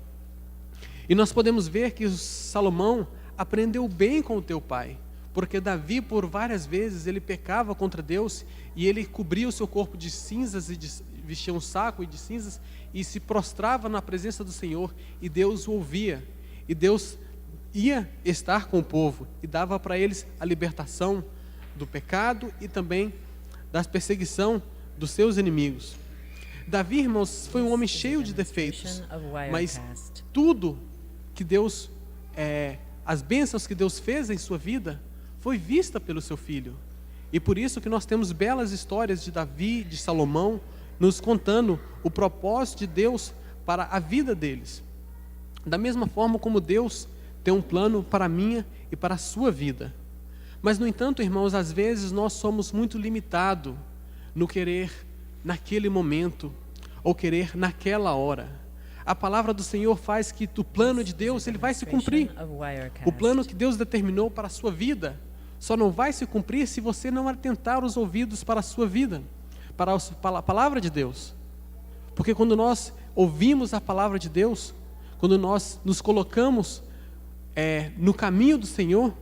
E nós podemos ver que Salomão aprendeu bem com o teu pai, porque Davi, por várias vezes, ele pecava contra Deus e ele cobria o seu corpo de cinzas e vestia um saco de cinzas e se prostrava na presença do Senhor, e Deus o ouvia, e Deus ia estar com o povo e dava para eles a libertação do pecado e também da perseguição dos seus inimigos. Davi, irmãos, foi um homem cheio de defeitos, mas tudo que Deus, as bênçãos que Deus fez em sua vida, foi vista pelo seu filho. E por isso que nós temos belas histórias de Davi, de Salomão, nos contando o propósito de Deus para a vida deles. Da mesma forma como Deus tem um plano para a minha e para a sua vida. Mas, no entanto, irmãos, às vezes nós somos muito limitados no querer naquele momento ou querer naquela hora. A palavra do Senhor faz que o plano de Deus ele vai se cumprir. O plano que Deus determinou para a sua vida só não vai se cumprir se você não atentar os ouvidos para a sua vida, para a palavra de Deus. Porque quando nós ouvimos a palavra de Deus, quando nós nos colocamos no caminho do Senhor,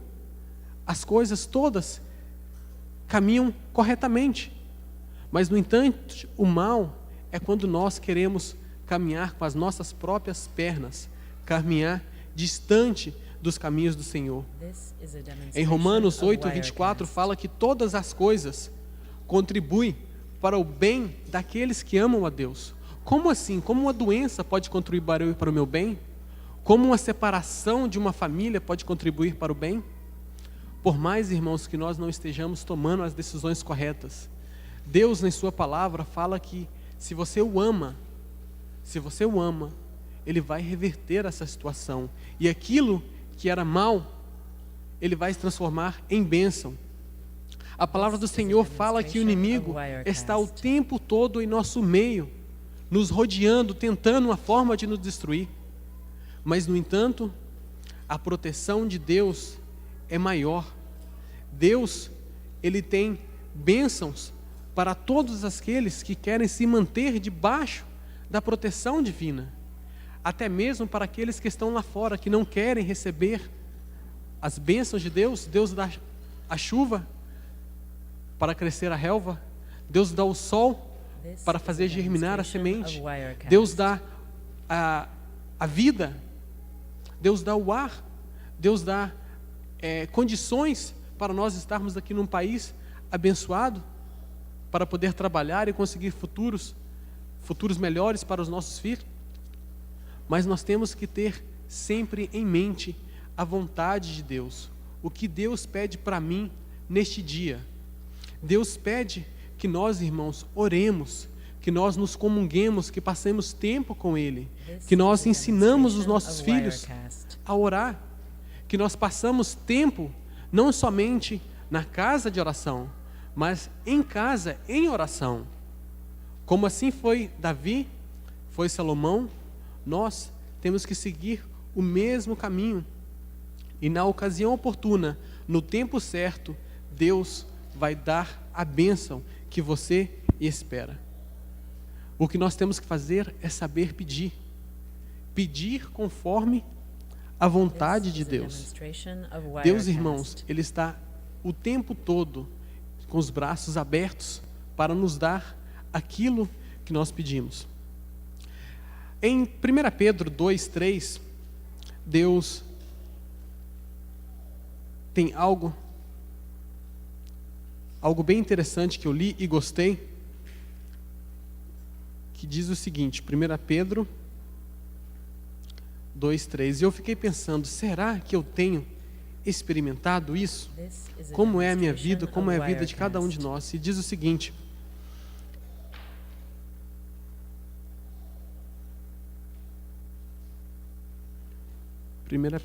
as coisas todas caminham corretamente. Mas, no entanto, o mal é quando nós queremos caminhar com as nossas próprias pernas, caminhar distante dos caminhos do Senhor. Em Romanos 8, 24, fala que todas as coisas contribuem para o bem daqueles que amam a Deus. Como assim? Como uma doença pode contribuir para o meu bem? Como uma separação de uma família pode contribuir para o bem? Por mais, irmãos, que nós não estejamos tomando as decisões corretas, Deus, em sua palavra, fala que se você o ama, Ele vai reverter essa situação. E aquilo que era mal, Ele vai se transformar em bênção. A palavra do Senhor fala que o inimigo está o tempo todo em nosso meio, nos rodeando, tentando uma forma de nos destruir. Mas, no entanto, a proteção de Deus é maior. Deus, Ele tem bênçãos para todos aqueles que querem se manter debaixo da proteção divina. Até mesmo para aqueles que estão lá fora, que não querem receber as bênçãos de Deus. Deus dá a chuva para crescer a relva. Deus dá o sol para fazer germinar a semente. Deus dá a vida. Deus dá o ar. Deus dá condições para nós estarmos aqui num país abençoado, para poder trabalhar e conseguir futuros melhores para os nossos filhos. Mas nós temos que ter sempre em mente a vontade de Deus. O que Deus pede para mim neste dia. Deus pede que nós, irmãos, oremos, que nós nos comunguemos, que passemos tempo com Ele, que nós ensinamos os nossos filhos a orar, que nós passamos tempo não somente na casa de oração, mas em casa, em oração. Como assim foi Davi, foi Salomão, nós temos que seguir o mesmo caminho. E na ocasião oportuna, no tempo certo, Deus vai dar a bênção que você espera. O que nós temos que fazer é saber pedir. Pedir conforme a vontade de Deus. Deus, irmãos, Ele está o tempo todo com os braços abertos para nos dar aquilo que nós pedimos. Em 1 Pedro 2:3, Deus tem algo bem interessante que eu li e gostei, que diz o seguinte, 1 Pedro 2:3, e eu fiquei pensando, será que eu tenho experimentado isso? Como é a minha vida, como é a vida de cada um de nós? E diz o seguinte,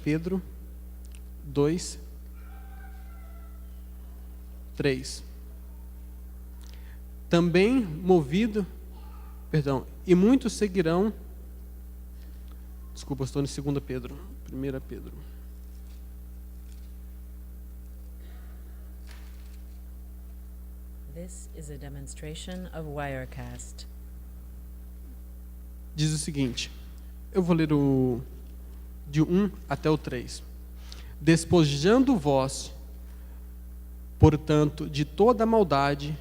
Pedro 2:3, também movido, e muitos seguirão, desculpa, estou em 2 Pedro, 1 Pedro. This is a demonstration of Wirecast. Diz o seguinte, eu vou ler de 1 até o 3. Despojando vós, portanto, de toda maldade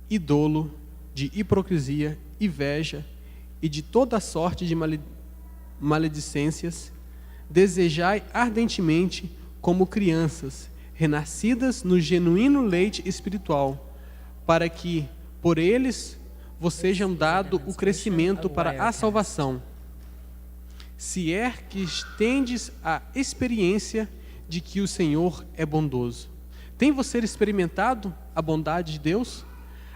e dolo, de hipocrisia, inveja e de toda sorte de maledicências, desejai ardentemente como crianças, renascidas no genuíno leite espiritual, para que, por eles, vos sejam dado o crescimento para a salvação, se é que tendes a experiência de que o Senhor é bondoso. Tem você experimentado a bondade de Deus?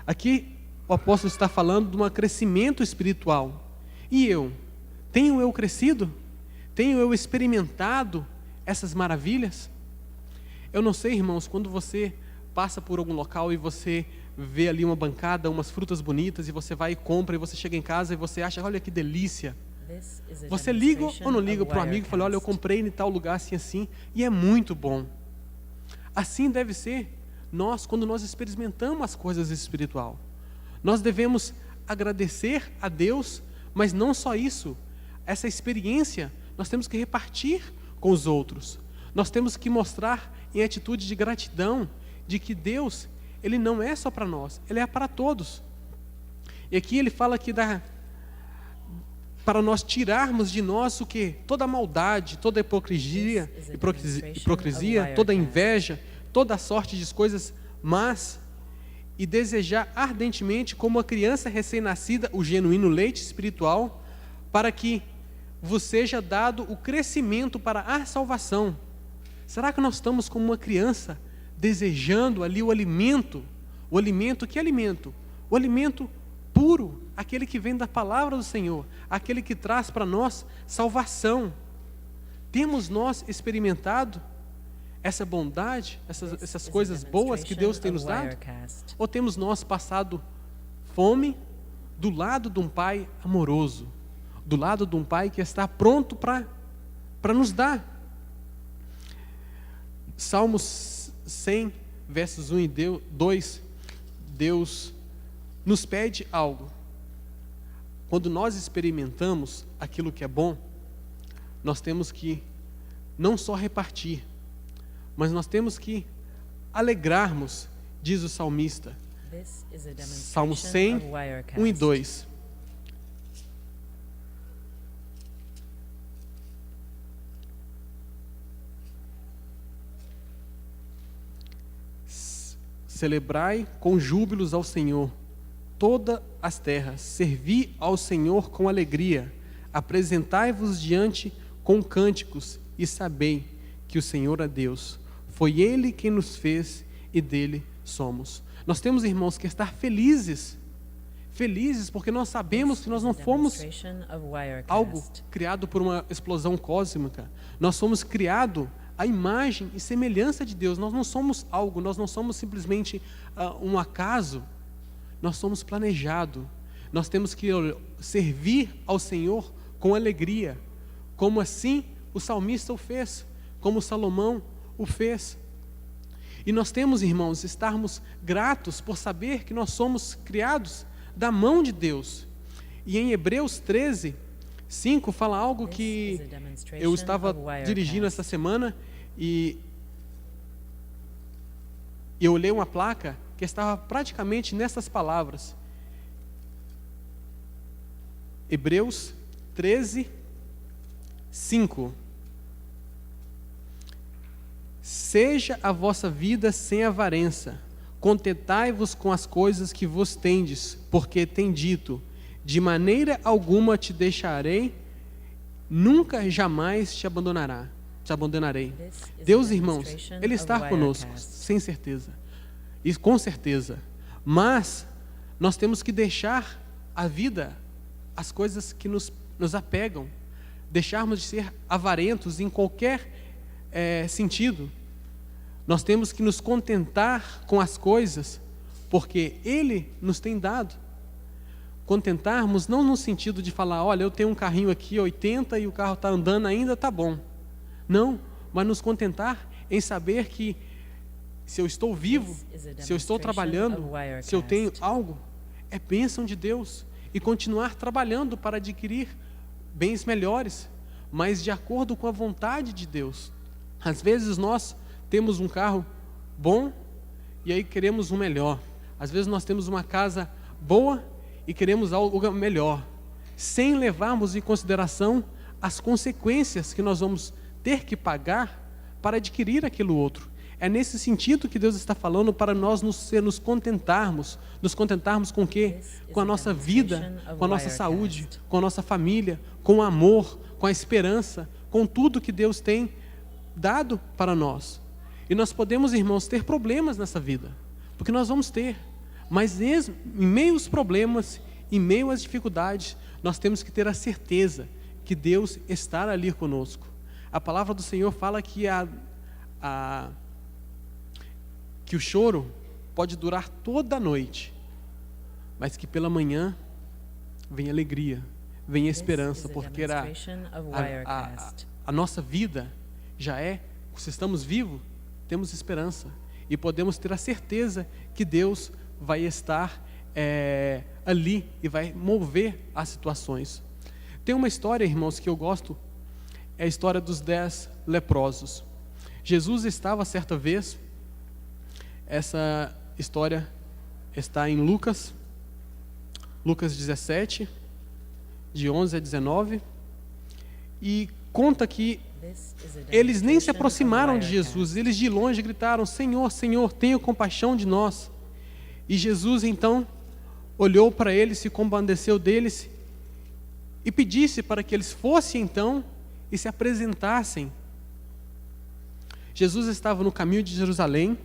Aqui o apóstolo está falando de um crescimento espiritual. E eu? Tenho eu crescido? Tenho eu experimentado essas maravilhas? Eu não sei, irmãos, quando você passa por algum local e você vê ali uma bancada, umas frutas bonitas, e você vai e compra, e você chega em casa e você acha, olha que delícia. Você liga ou não liga para o amigo e fala, olha, eu comprei em tal lugar assim, assim, e é muito bom. Assim deve ser nós, quando nós experimentamos as coisas espiritual. Nós devemos agradecer a Deus, mas não só isso. Essa experiência nós temos que repartir com os outros. Nós temos que mostrar em atitude de gratidão, de que Deus, Ele não é só para nós, Ele é para todos. E aqui ele fala que para nós tirarmos de nós o quê? Toda a maldade, toda a hipocrisia, toda a inveja, toda a sorte de coisas más, e desejar ardentemente, como a criança recém-nascida, o genuíno leite espiritual, para que vos seja dado o crescimento para a salvação. Será que nós estamos como uma criança desejando ali o alimento? O alimento, que alimento? O alimento puro, aquele que vem da palavra do Senhor, aquele que traz para nós salvação. Temos nós experimentado essa bondade, essas coisas boas que Deus tem nos dado? Ou temos nós passado fome do lado de um Pai amoroso, do lado de um Pai que está pronto para nos dar? Salmos 100, versos 1 e 2, Deus nos pede algo. Quando nós experimentamos aquilo que é bom, nós temos que não só repartir, mas nós temos que alegrarmos, diz o salmista. Salmo 100, 1 e 2. Celebrai com júbilos ao Senhor todas as terras, servi ao Senhor com alegria, apresentai-vos diante com cânticos e sabei que o Senhor é Deus. Foi Ele quem nos fez e dele somos. Nós temos, irmãos, que estar felizes porque nós sabemos que nós não fomos algo criado por uma explosão cósmica. Nós fomos criados à imagem e semelhança de Deus. Nós não somos algo, nós não somos simplesmente um acaso. Nós somos planejados. Nós temos que servir ao Senhor com alegria, como assim o salmista o fez, como Salomão o fez. E nós temos, irmãos, estarmos gratos por saber que nós somos criados da mão de Deus. E em Hebreus 13, 5 fala algo que eu estava dirigindo essa semana e eu olhei uma placa que estava praticamente nessas palavras. Hebreus 13, 5. Seja a vossa vida sem avareza, contentai-vos com as coisas que vos tendes, porque tem dito, de maneira alguma te deixarei, nunca jamais te abandonarei. Deus, irmãos, Ele está conosco, sem certeza, e com certeza, mas nós temos que deixar a vida, as coisas que nos apegam, deixarmos de ser avarentos em qualquer sentido. Nós temos que nos contentar com as coisas, porque Ele nos tem dado. Contentarmos não no sentido de falar, olha, eu tenho um carrinho aqui 80 e o carro está andando ainda, está bom. Não, mas nos contentar em saber que se eu estou vivo, se eu estou trabalhando, se eu tenho algo, é bênção de Deus. E continuar trabalhando para adquirir bens melhores, mas de acordo com a vontade de Deus. Às vezes nós temos um carro bom e aí queremos um melhor. Às vezes nós temos uma casa boa e queremos algo melhor, sem levarmos em consideração as consequências que nós vamos ter que pagar para adquirir aquilo outro. É nesse sentido que Deus está falando para nós nos contentarmos. Nos contentarmos com o quê? Com a nossa vida, com a nossa saúde, com a nossa família, com o amor, com a esperança, com tudo que Deus tem dado para nós. E nós podemos, irmãos, ter problemas nessa vida, porque nós vamos ter, mas em meio aos problemas, em meio às dificuldades, nós temos que ter a certeza que Deus está ali conosco. A palavra do Senhor fala que que o choro pode durar toda a noite, mas que pela manhã vem alegria, vem esperança, porque a nossa vida já se estamos vivos, temos esperança e podemos ter a certeza que Deus vai estar ali e vai mover as situações. Tem uma história, irmãos, que eu gosto, é a história dos 10 leprosos. Jesus estava certa vez, essa história está em Lucas 17, de 11 a 19, e conta que eles nem se aproximaram de Jesus, eles de longe gritaram, Senhor, Senhor, tenha compaixão de nós. E Jesus então olhou para eles, se compadeceu deles e pedisse para que eles fossem então e se apresentassem. Jesus estava no caminho de Jerusalém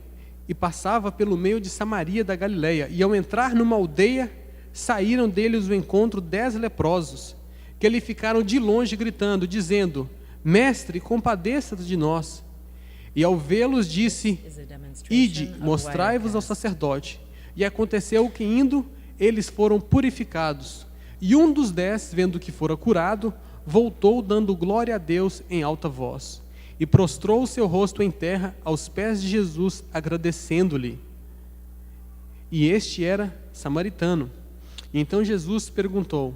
e passava pelo meio de Samaria da Galileia. E ao entrar numa aldeia, saíram deles ao encontro 10 leprosos, que lhe ficaram de longe gritando, dizendo: Mestre, compadeça-te de nós. E ao vê-los disse: Ide, mostrai-vos ao sacerdote. E aconteceu que indo, eles foram purificados. E um dos 10, vendo que fora curado, voltou dando glória a Deus em alta voz. E prostrou o seu rosto em terra aos pés de Jesus, agradecendo-lhe. E este era samaritano. E então Jesus perguntou: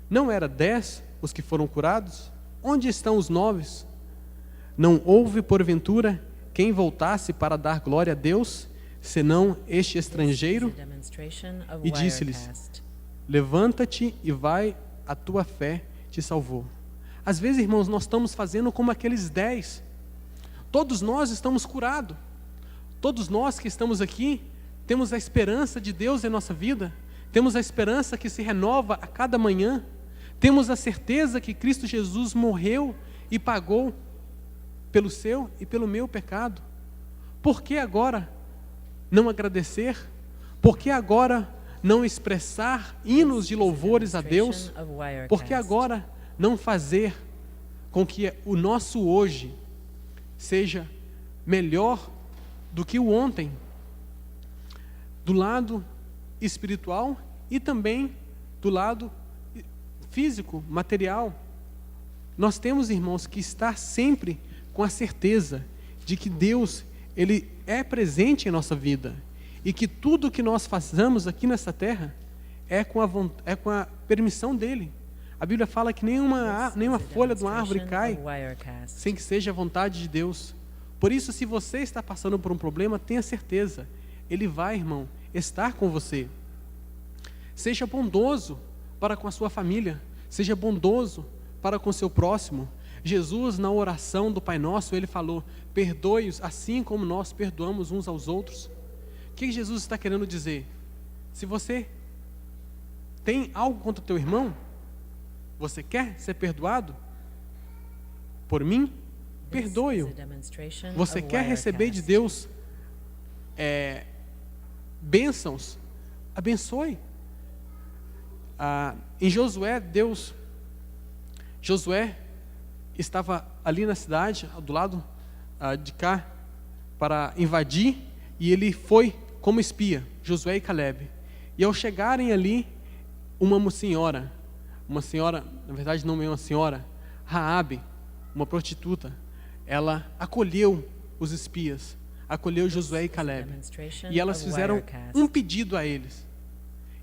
Não era 10 os que foram curados? Onde estão os 9? Não houve, porventura, quem voltasse para dar glória a Deus, senão este estrangeiro? E disse-lhes: Levanta-te e vai, a tua fé te salvou. Às vezes, irmãos, nós estamos fazendo como aqueles 10. Todos nós estamos curados. Todos nós que estamos aqui, temos a esperança de Deus em nossa vida. Temos a esperança que se renova a cada manhã. Temos a certeza que Cristo Jesus morreu e pagou pelo seu e pelo meu pecado. Por que agora não agradecer? Por que agora não expressar hinos de louvores a Deus? Por que agora não fazer com que o nosso hoje seja melhor do que o ontem? Do lado espiritual e também do lado físico, material. Nós temos, irmãos, que estar sempre com a certeza de que Deus, Ele é presente em nossa vida e que tudo que nós façamos aqui nessa terra é com a permissão dEle. A Bíblia fala que nenhuma folha de uma árvore cai sem que seja a vontade de Deus. Por isso, se você está passando por um problema, tenha certeza, Ele vai, irmão, estar com você. Seja bondoso para com a sua família, seja bondoso para com o seu próximo. Jesus, na oração do Pai Nosso, Ele falou: perdoe-os assim como nós perdoamos uns aos outros. O que Jesus está querendo dizer? Se você tem algo contra o teu irmão, você quer ser perdoado? Por mim, perdoe-o. Você quer receber de Deus bênçãos? Abençoe. Em Josué estava ali na cidade, do lado de cá, para invadir, e ele foi como espia, Josué e Caleb. E ao chegarem ali, uma senhora, na verdade não é uma senhora, Raabe, uma prostituta, ela acolheu os espias, acolheu Josué e Caleb. E elas fizeram um pedido a eles.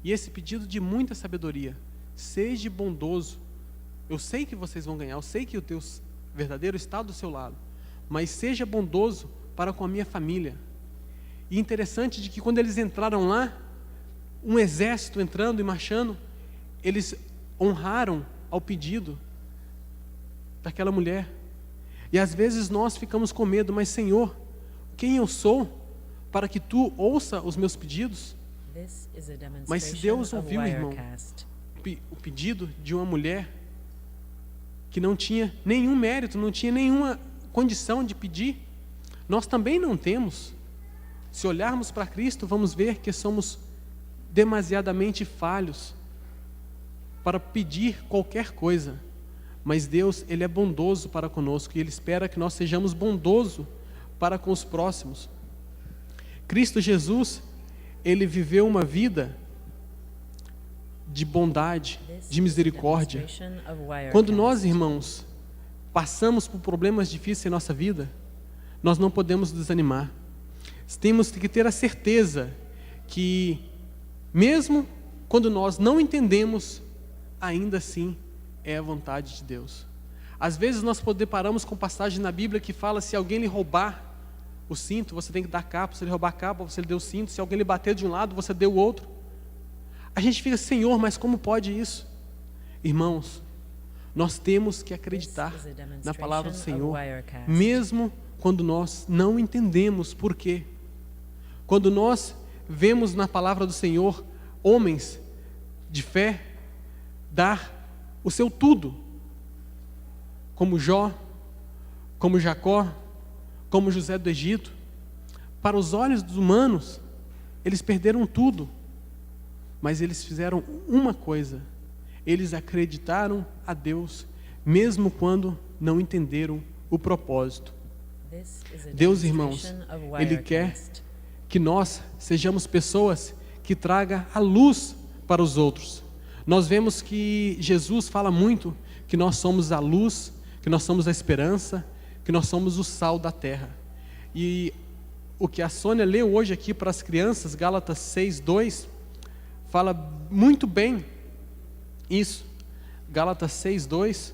E esse pedido de muita sabedoria: seja bondoso. Eu sei que vocês vão ganhar, eu sei que o teu verdadeiro está do seu lado, mas seja bondoso para com a minha família. E interessante de que quando eles entraram lá, um exército entrando e marchando, eles honraram ao pedido daquela mulher. E às vezes nós ficamos com medo, mas Senhor, quem eu sou para que Tu ouça os meus pedidos? Mas se Deus ouviu, irmão, o pedido de uma mulher que não tinha nenhum mérito, não tinha nenhuma condição de pedir, nós também não temos. Se olharmos para Cristo, vamos ver que somos demasiadamente falhos para pedir qualquer coisa. Mas Deus, Ele é bondoso para conosco e Ele espera que nós sejamos bondosos para com os próximos. Cristo Jesus, Ele viveu uma vida de bondade, de misericórdia. Quando nós, irmãos, passamos por problemas difíceis em nossa vida, nós não podemos desanimar. Temos que ter a certeza que, mesmo quando nós não entendemos, ainda assim é a vontade de Deus. Às vezes nós deparamos com passagem na Bíblia que fala: se alguém lhe roubar o cinto, você tem que dar capa. Se ele roubar a capa, você lhe deu o cinto. Se alguém lhe bater de um lado, você deu o outro. A gente fica: Senhor, mas como pode isso? Irmãos, nós temos que acreditar na palavra do Senhor, mesmo quando nós não entendemos por quê. Quando nós vemos na palavra do Senhor homens de fé dar o seu tudo, como Jó, como Jacó, como José do Egito. Para os olhos dos humanos, eles perderam tudo, mas eles fizeram uma coisa: eles acreditaram a Deus, mesmo quando não entenderam o propósito. Deus, irmãos, Ele quer que nós sejamos pessoas que tragam a luz para os outros. Nós vemos que Jesus fala muito que nós somos a luz, que nós somos a esperança, que nós somos o sal da terra. E o que a Sônia leu hoje aqui para as crianças, Gálatas 6:2, fala muito bem isso. Gálatas 6:2.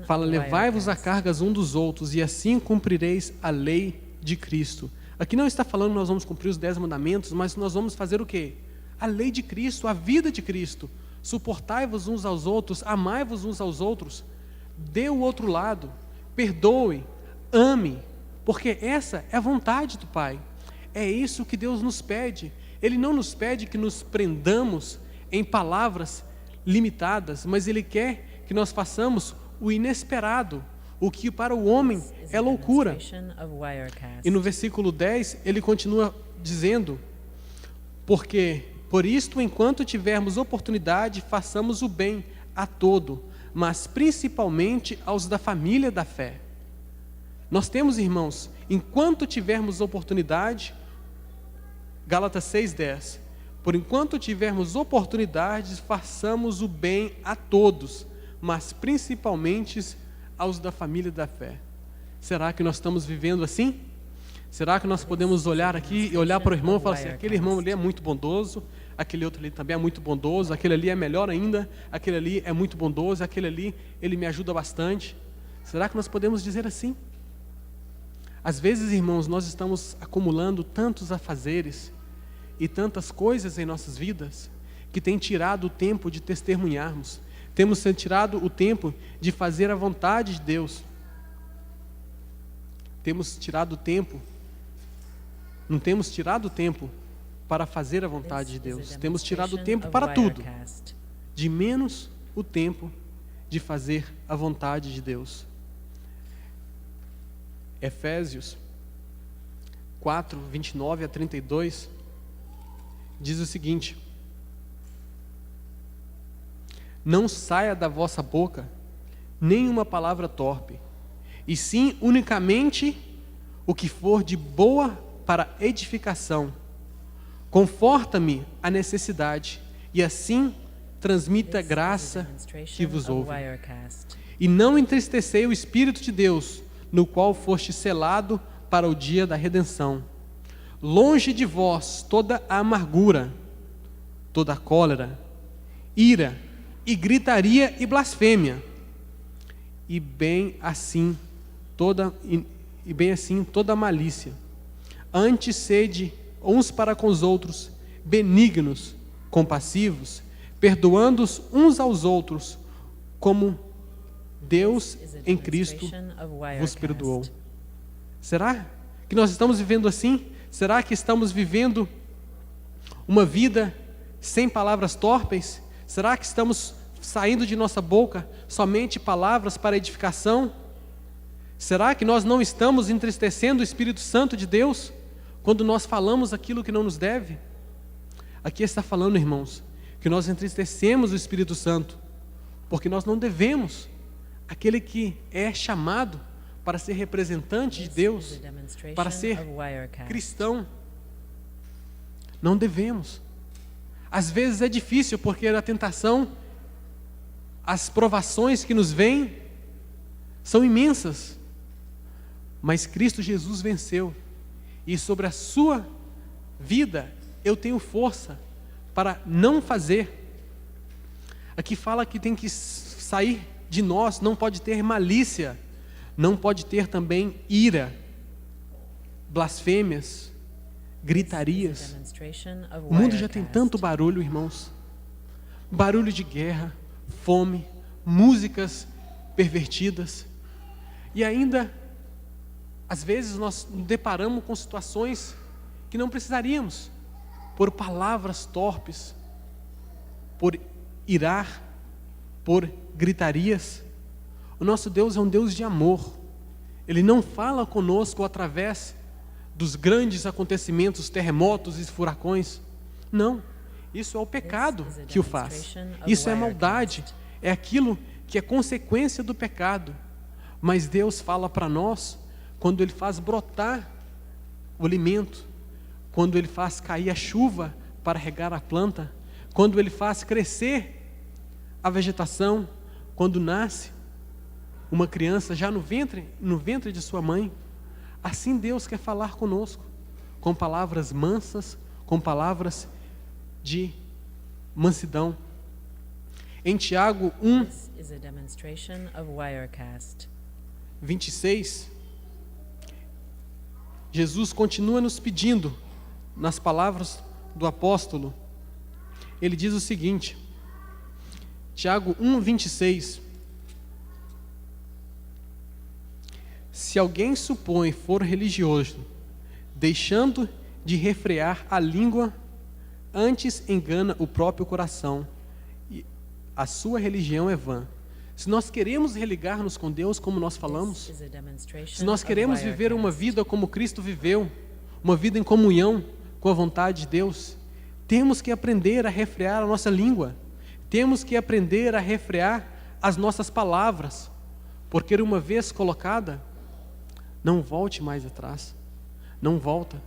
Fala: levai-vos a cargas um dos outros, e assim cumprireis a lei de Cristo. Aqui não está falando que nós vamos cumprir os 10 mandamentos, mas nós vamos fazer o quê? A lei de Cristo, a vida de Cristo. Suportai-vos uns aos outros, amai-vos uns aos outros, dê o outro lado, perdoe, ame, porque essa é a vontade do Pai. É isso que Deus nos pede. Ele não nos pede que nos prendamos em palavras limitadas, mas Ele quer que nós façamos o inesperado, o que para o homem é loucura. E no versículo 10, ele continua dizendo: porque por isto, enquanto tivermos oportunidade, façamos o bem a todo, mas principalmente aos da família da fé. Nós temos, irmãos, enquanto tivermos oportunidade, Gálatas 6:10, por enquanto tivermos oportunidade, façamos o bem a todos, mas principalmente aos da família da fé. Será que nós estamos vivendo assim? Será que nós podemos olhar aqui e olhar para o irmão e falar assim: aquele irmão ali é muito bondoso, aquele outro ali também é muito bondoso, aquele ali é melhor ainda, aquele ali é muito bondoso, aquele ali, ele me ajuda bastante. Será que nós podemos dizer assim? Às vezes, irmãos, nós estamos acumulando tantos afazeres e tantas coisas em nossas vidas que tem tirado o tempo de testemunharmos. Temos tirado o tempo de fazer a vontade de Deus. Temos tirado o tempo, não temos tirado o tempo para fazer a vontade de Deus. Temos tirado o tempo para tudo, de menos o tempo de fazer a vontade de Deus. Efésios 4, 29 a 32, diz o seguinte: não saia da vossa boca nenhuma palavra torpe, e sim unicamente o que for de boa para edificação. Conforta-me a necessidade, e assim transmita a graça que vos ouve. E não entristecei o Espírito de Deus, no qual foste selado para o dia da redenção. Longe de vós toda a amargura, toda a cólera, ira e gritaria e blasfêmia, e bem assim toda a malícia. Antes sede uns para com os outros benignos, compassivos, perdoando-os uns aos outros, como Deus em Cristo vos perdoou. Será que nós estamos vivendo assim? Será que estamos vivendo uma vida sem palavras torpes? Será que estamos saindo de nossa boca somente palavras para edificação? Será que nós não estamos entristecendo o Espírito Santo de Deus quando nós falamos aquilo que não nos deve? Aqui está falando, irmãos, que nós entristecemos o Espírito Santo, porque nós não devemos. Aquele que é chamado para ser representante de Deus, para ser cristão, não devemos. Às vezes é difícil, porque a tentação, as provações que nos vêm são imensas, mas Cristo Jesus venceu, e sobre a sua vida eu tenho força para não fazer. Aqui fala que tem que sair de nós, não pode ter malícia, não pode ter também ira, blasfêmias, gritarias. O mundo já tem tanto barulho, irmãos. Barulho de guerra, fome, músicas pervertidas. E ainda Às vezes nós nos deparamos com situações que não precisaríamos, por palavras torpes, por irar, por gritarias. O nosso Deus é um Deus de amor. Ele não fala conosco através dos grandes acontecimentos, terremotos e furacões. Não, isso é o pecado que o faz. Isso é maldade, é aquilo que é consequência do pecado. Mas Deus fala para nós quando Ele faz brotar o alimento, quando Ele faz cair a chuva para regar a planta, quando Ele faz crescer a vegetação, quando nasce uma criança já no ventre de sua mãe. Assim Deus quer falar conosco, com palavras mansas, com palavras de mansidão. Em Tiago 1, 26, Jesus continua nos pedindo, nas palavras do apóstolo, ele diz o seguinte, Tiago 1, 26, se alguém supõe for religioso, deixando de refrear a língua, antes engana o próprio coração, e a sua religião é vã. Se nós queremos religar-nos com Deus, como nós falamos, se nós queremos viver uma vida como Cristo viveu, uma vida em comunhão com a vontade de Deus, temos que aprender a refrear a nossa língua, temos que aprender a refrear as nossas palavras, porque uma vez colocada, não volte mais atrás, não volta,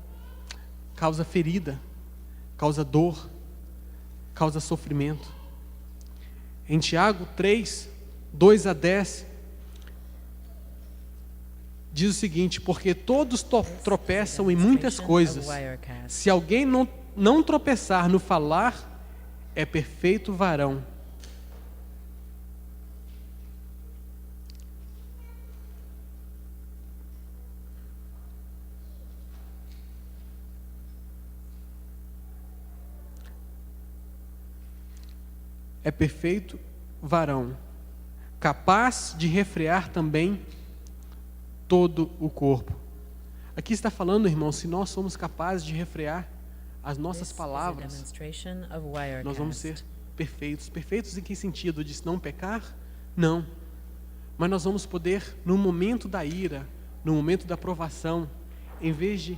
causa ferida, causa dor, causa sofrimento. Em Tiago 3, 2 a 10, diz o seguinte, porque todos tropeçam em muitas coisas, se alguém não tropeçar no falar, é perfeito varão. É perfeito varão, capaz de refrear também todo o corpo. Aqui está falando, irmão, se nós somos capazes de refrear as nossas palavras, nós vamos ser perfeitos. Perfeitos em que sentido? De não pecar? Não. Mas nós vamos poder, no momento da ira, no momento da provação, em vez de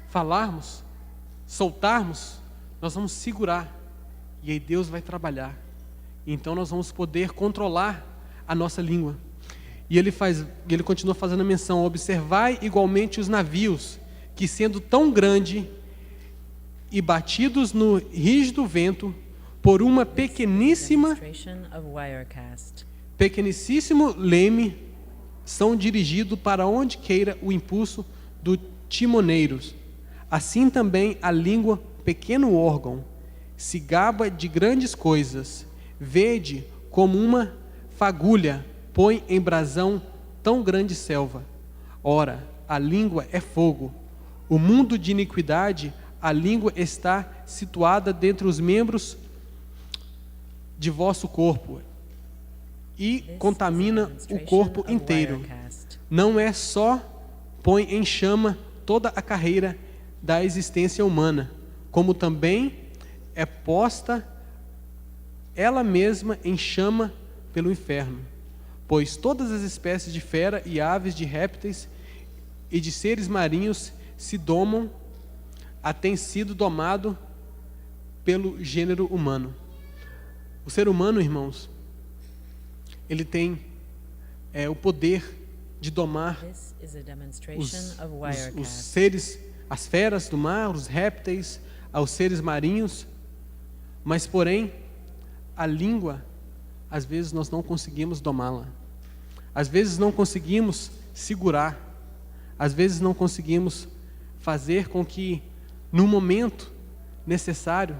falarmos, soltarmos, nós vamos segurar. E aí Deus vai trabalhar. Então nós vamos poder controlar a nossa língua. E ele continua fazendo a menção, observai igualmente os navios, que sendo tão grande e batidos no rígido vento, por uma pequeníssimo leme, são dirigidos para onde queira o impulso do timoneiro. Assim também a língua, pequeno órgão, se gaba de grandes coisas, vede como uma fagulha põe em brasão tão grande selva. Ora, a língua é fogo, o mundo de iniquidade, a língua está situada dentre os membros de vosso corpo e contamina o corpo inteiro. Não é só põe em chama toda a carreira da existência humana, como também é posta ela mesma em chama pelo inferno, pois todas as espécies de fera e aves, de répteis e de seres marinhos se domam, têm sido domado pelo gênero humano. O ser humano, irmãos, ele tem o poder de domar os seres, as feras do mar, os répteis, aos seres marinhos, mas porém a língua, às vezes nós não conseguimos domá-la, às vezes não conseguimos segurar, às vezes não conseguimos fazer com que no momento necessário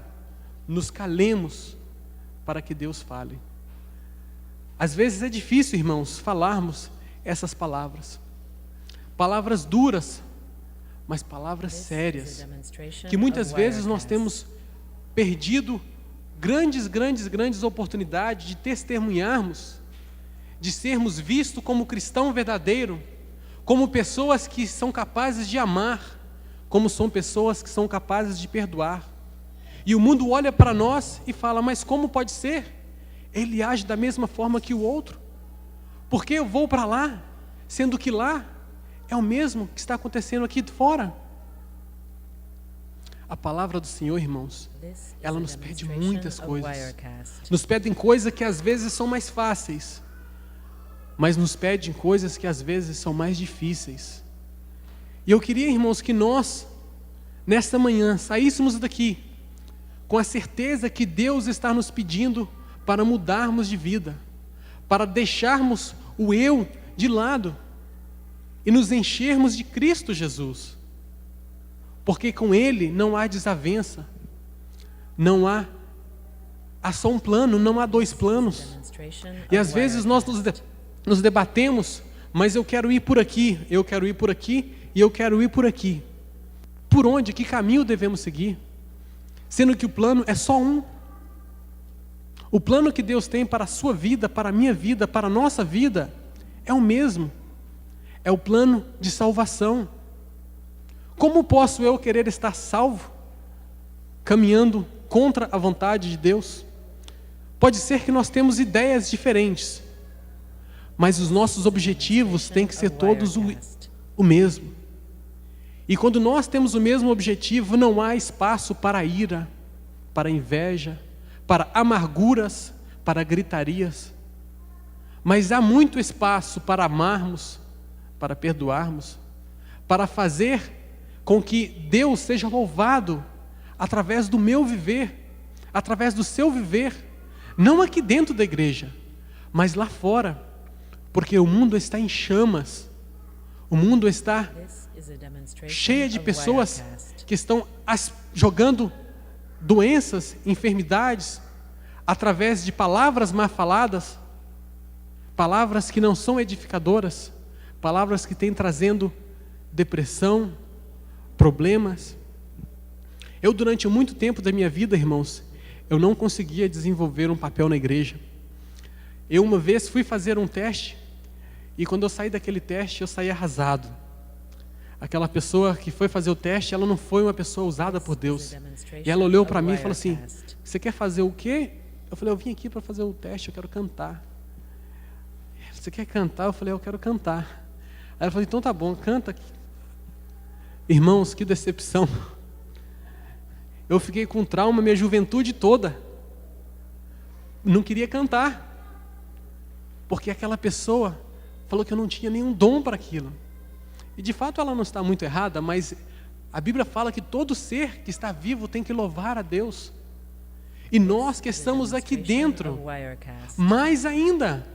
nos calemos para que Deus fale. Às vezes é difícil, irmãos, falarmos essas palavras duras, mas palavras sérias, que muitas vezes nós temos perdido grandes oportunidades de testemunharmos, de sermos vistos como cristão verdadeiro, como pessoas que são capazes de amar, como são pessoas que são capazes de perdoar. E o mundo olha para nós e fala, mas como pode ser? Ele age da mesma forma que o outro. Por que eu vou para lá, sendo que lá é o mesmo que está acontecendo aqui de fora? A palavra do Senhor, irmãos, ela nos pede muitas coisas. Nos pedem coisas que às vezes são mais fáceis, mas nos pedem coisas que às vezes são mais difíceis. E eu queria, irmãos, que nós, nesta manhã, saíssemos daqui com a certeza que Deus está nos pedindo para mudarmos de vida, para deixarmos o eu de lado e nos enchermos de Cristo Jesus. Porque com Ele não há desavença, não há só um plano, não há dois planos. E às vezes nós nos debatemos, mas eu quero ir por aqui, eu quero ir por aqui e eu quero ir por aqui. Por onde? Que caminho devemos seguir? Sendo que o plano é só um. O plano que Deus tem para a sua vida, para a minha vida, para a nossa vida, é o mesmo. É o plano de salvação. Como posso eu querer estar salvo, caminhando contra a vontade de Deus? Pode ser que nós temos ideias diferentes, mas os nossos objetivos têm que ser todos o mesmo. E quando nós temos o mesmo objetivo, não há espaço para ira, para inveja, para amarguras, para gritarias. Mas há muito espaço para amarmos, para perdoarmos, para fazer com que Deus seja louvado através do meu viver, através do seu viver, não aqui dentro da igreja, mas lá fora, porque o mundo está em chamas, o mundo está cheio de pessoas que estão jogando doenças, enfermidades, através de palavras mal faladas, palavras que não são edificadoras, palavras que têm trazendo depressão, problemas. Eu, durante muito tempo da minha vida, irmãos, eu não conseguia desenvolver um papel na igreja. Eu uma vez fui fazer um teste, e quando eu saí daquele teste, eu saí arrasado. Aquela pessoa que foi fazer o teste, ela não foi uma pessoa usada por Deus. E ela olhou para mim e falou assim, você quer fazer o quê? Eu falei, eu vim aqui para fazer o teste, eu quero cantar. Você quer cantar? Eu falei, eu quero cantar. Aí ela falou, então tá bom, canta. Irmãos, que decepção. Eu fiquei com trauma minha juventude toda. Não queria cantar. Porque aquela pessoa falou que eu não tinha nenhum dom para aquilo. E de fato ela não está muito errada, mas a Bíblia fala que todo ser que está vivo tem que louvar a Deus. E nós que estamos aqui dentro, mais ainda,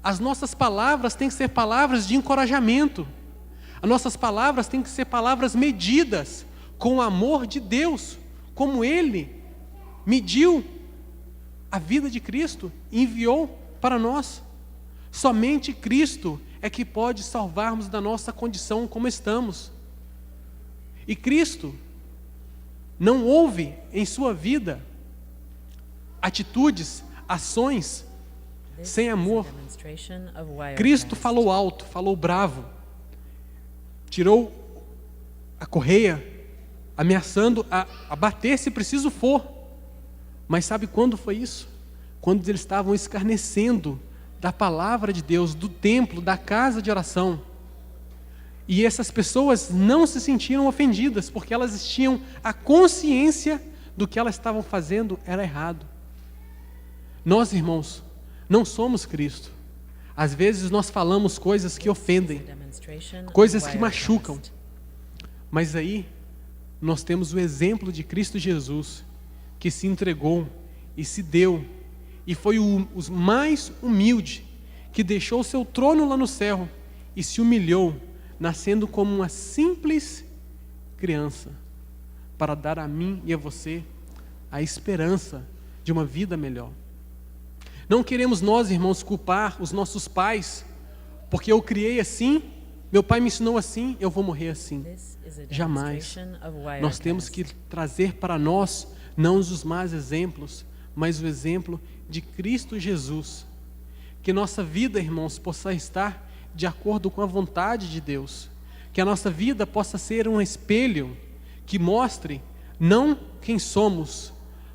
as nossas palavras têm que ser palavras de encorajamento. As nossas palavras têm que ser palavras medidas com o amor de Deus, como Ele mediu a vida de Cristo e enviou para nós. Somente Cristo é que pode salvarmos da nossa condição como estamos. E Cristo não houve em sua vida atitudes, ações sem amor. Cristo falou alto, falou bravo, tirou a correia, ameaçando a bater se preciso for. Mas sabe quando foi isso? Quando eles estavam escarnecendo da palavra de Deus, do templo, da casa de oração. E essas pessoas não se sentiram ofendidas, porque elas tinham a consciência do que elas estavam fazendo era errado. Nós, irmãos, não somos Cristo. Às vezes nós falamos coisas que ofendem, coisas que machucam. Mas aí nós temos o exemplo de Cristo Jesus, que se entregou e se deu, e foi o mais humilde, que deixou o seu trono lá no céu e se humilhou, nascendo como uma simples criança, para dar a mim e a você a esperança de uma vida melhor. Não queremos nós, irmãos, culpar os nossos pais, porque eu criei assim, meu pai me ensinou assim, eu vou morrer assim. Jamais. Nós temos que trazer para nós, não os maus exemplos, mas o exemplo de Cristo Jesus. Que nossa vida, irmãos, possa estar de acordo com a vontade de Deus. Que a nossa vida possa ser um espelho que mostre não quem somos,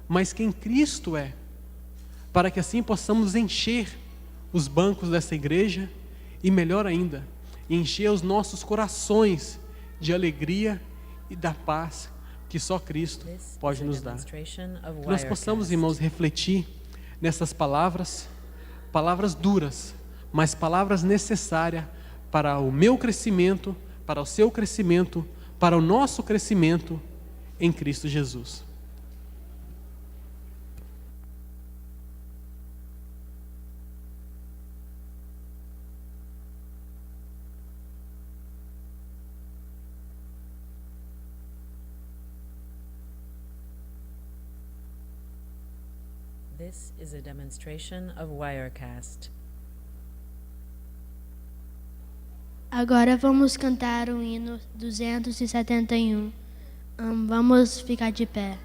mas quem Cristo é. Para que assim possamos encher os bancos dessa igreja e, melhor ainda, encher os nossos corações de alegria e da paz que só Cristo pode nos dar. Que nós possamos, irmãos, refletir nessas palavras duras, mas palavras necessárias para o meu crescimento, para o seu crescimento, para o nosso crescimento em Cristo Jesus. This is a demonstration of Wirecast. Agora vamos cantar o hino 271. Vamos ficar de pé.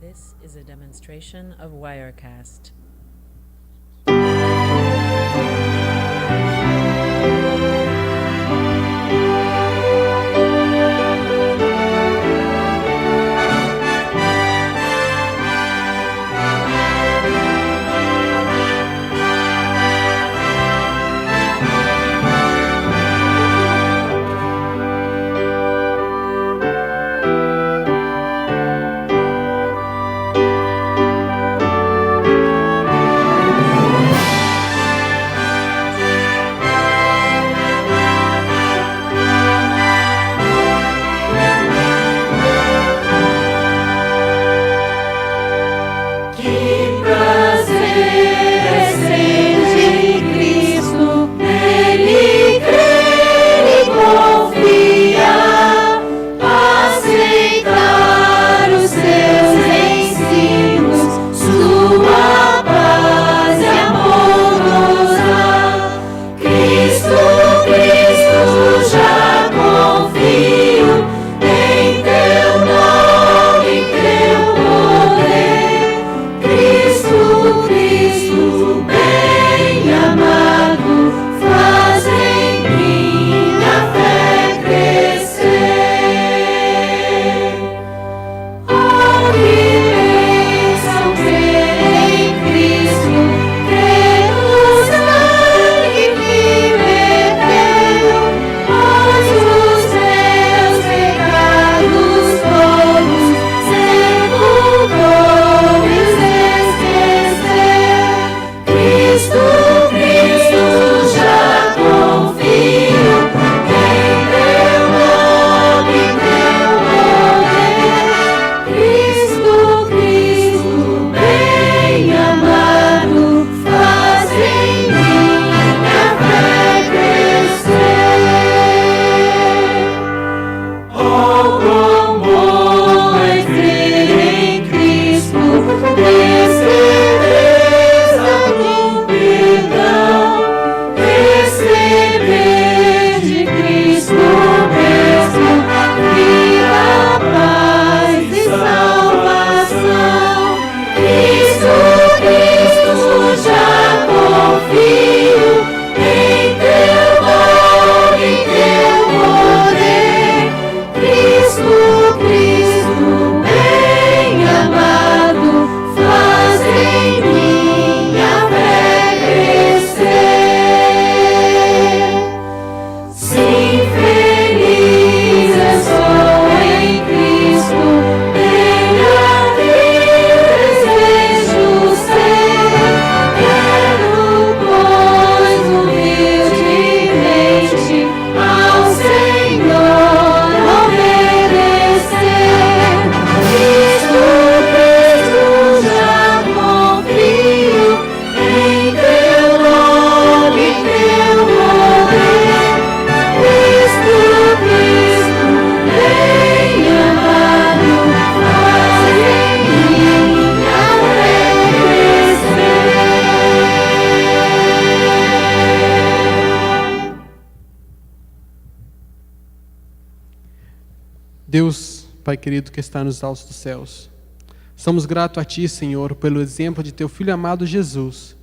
This is a demonstration of Wirecast. Thank Deus, Pai querido, que está nos altos dos céus, somos gratos a Ti, Senhor, pelo exemplo de Teu Filho amado Jesus,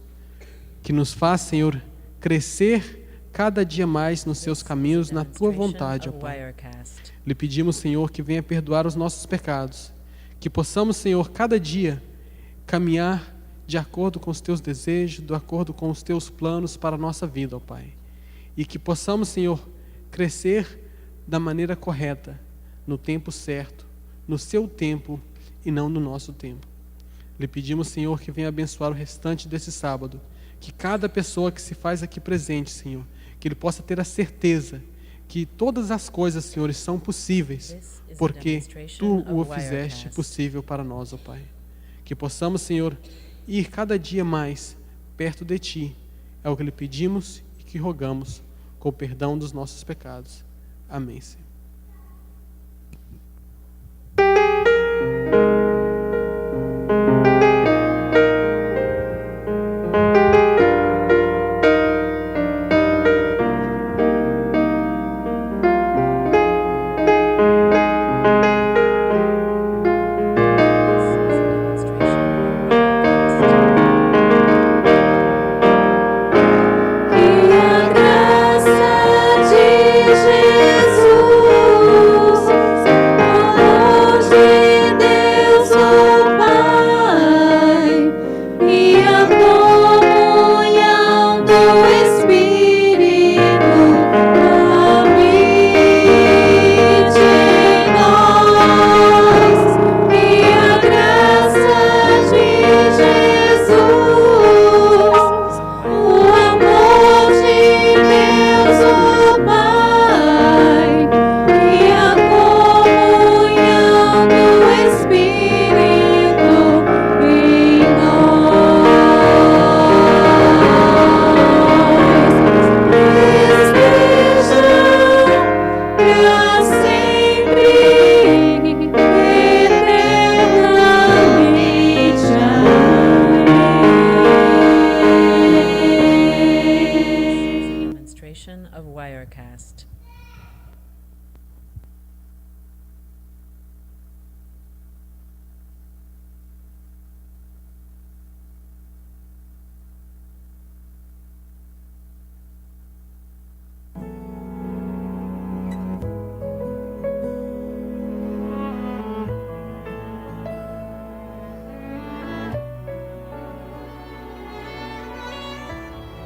que nos faz, Senhor, crescer cada dia mais nos Seus caminhos, na Tua vontade, ó Pai. Lhe pedimos, Senhor, que venha perdoar os nossos pecados, que possamos, Senhor, cada dia caminhar de acordo com os Teus desejos, de acordo com os Teus planos para a nossa vida, ó Pai. E que possamos, Senhor, crescer da maneira correta, no tempo certo, no Seu tempo e não no nosso tempo. Lhe pedimos, Senhor, que venha abençoar o restante desse sábado, que cada pessoa que se faz aqui presente, Senhor, que ele possa ter a certeza que todas as coisas, Senhor, são possíveis, porque Tu o fizeste possível para nós, ó Pai. Que possamos, Senhor, ir cada dia mais perto de Ti. É o que lhe pedimos e que rogamos, com o perdão dos nossos pecados. Amém, Senhor.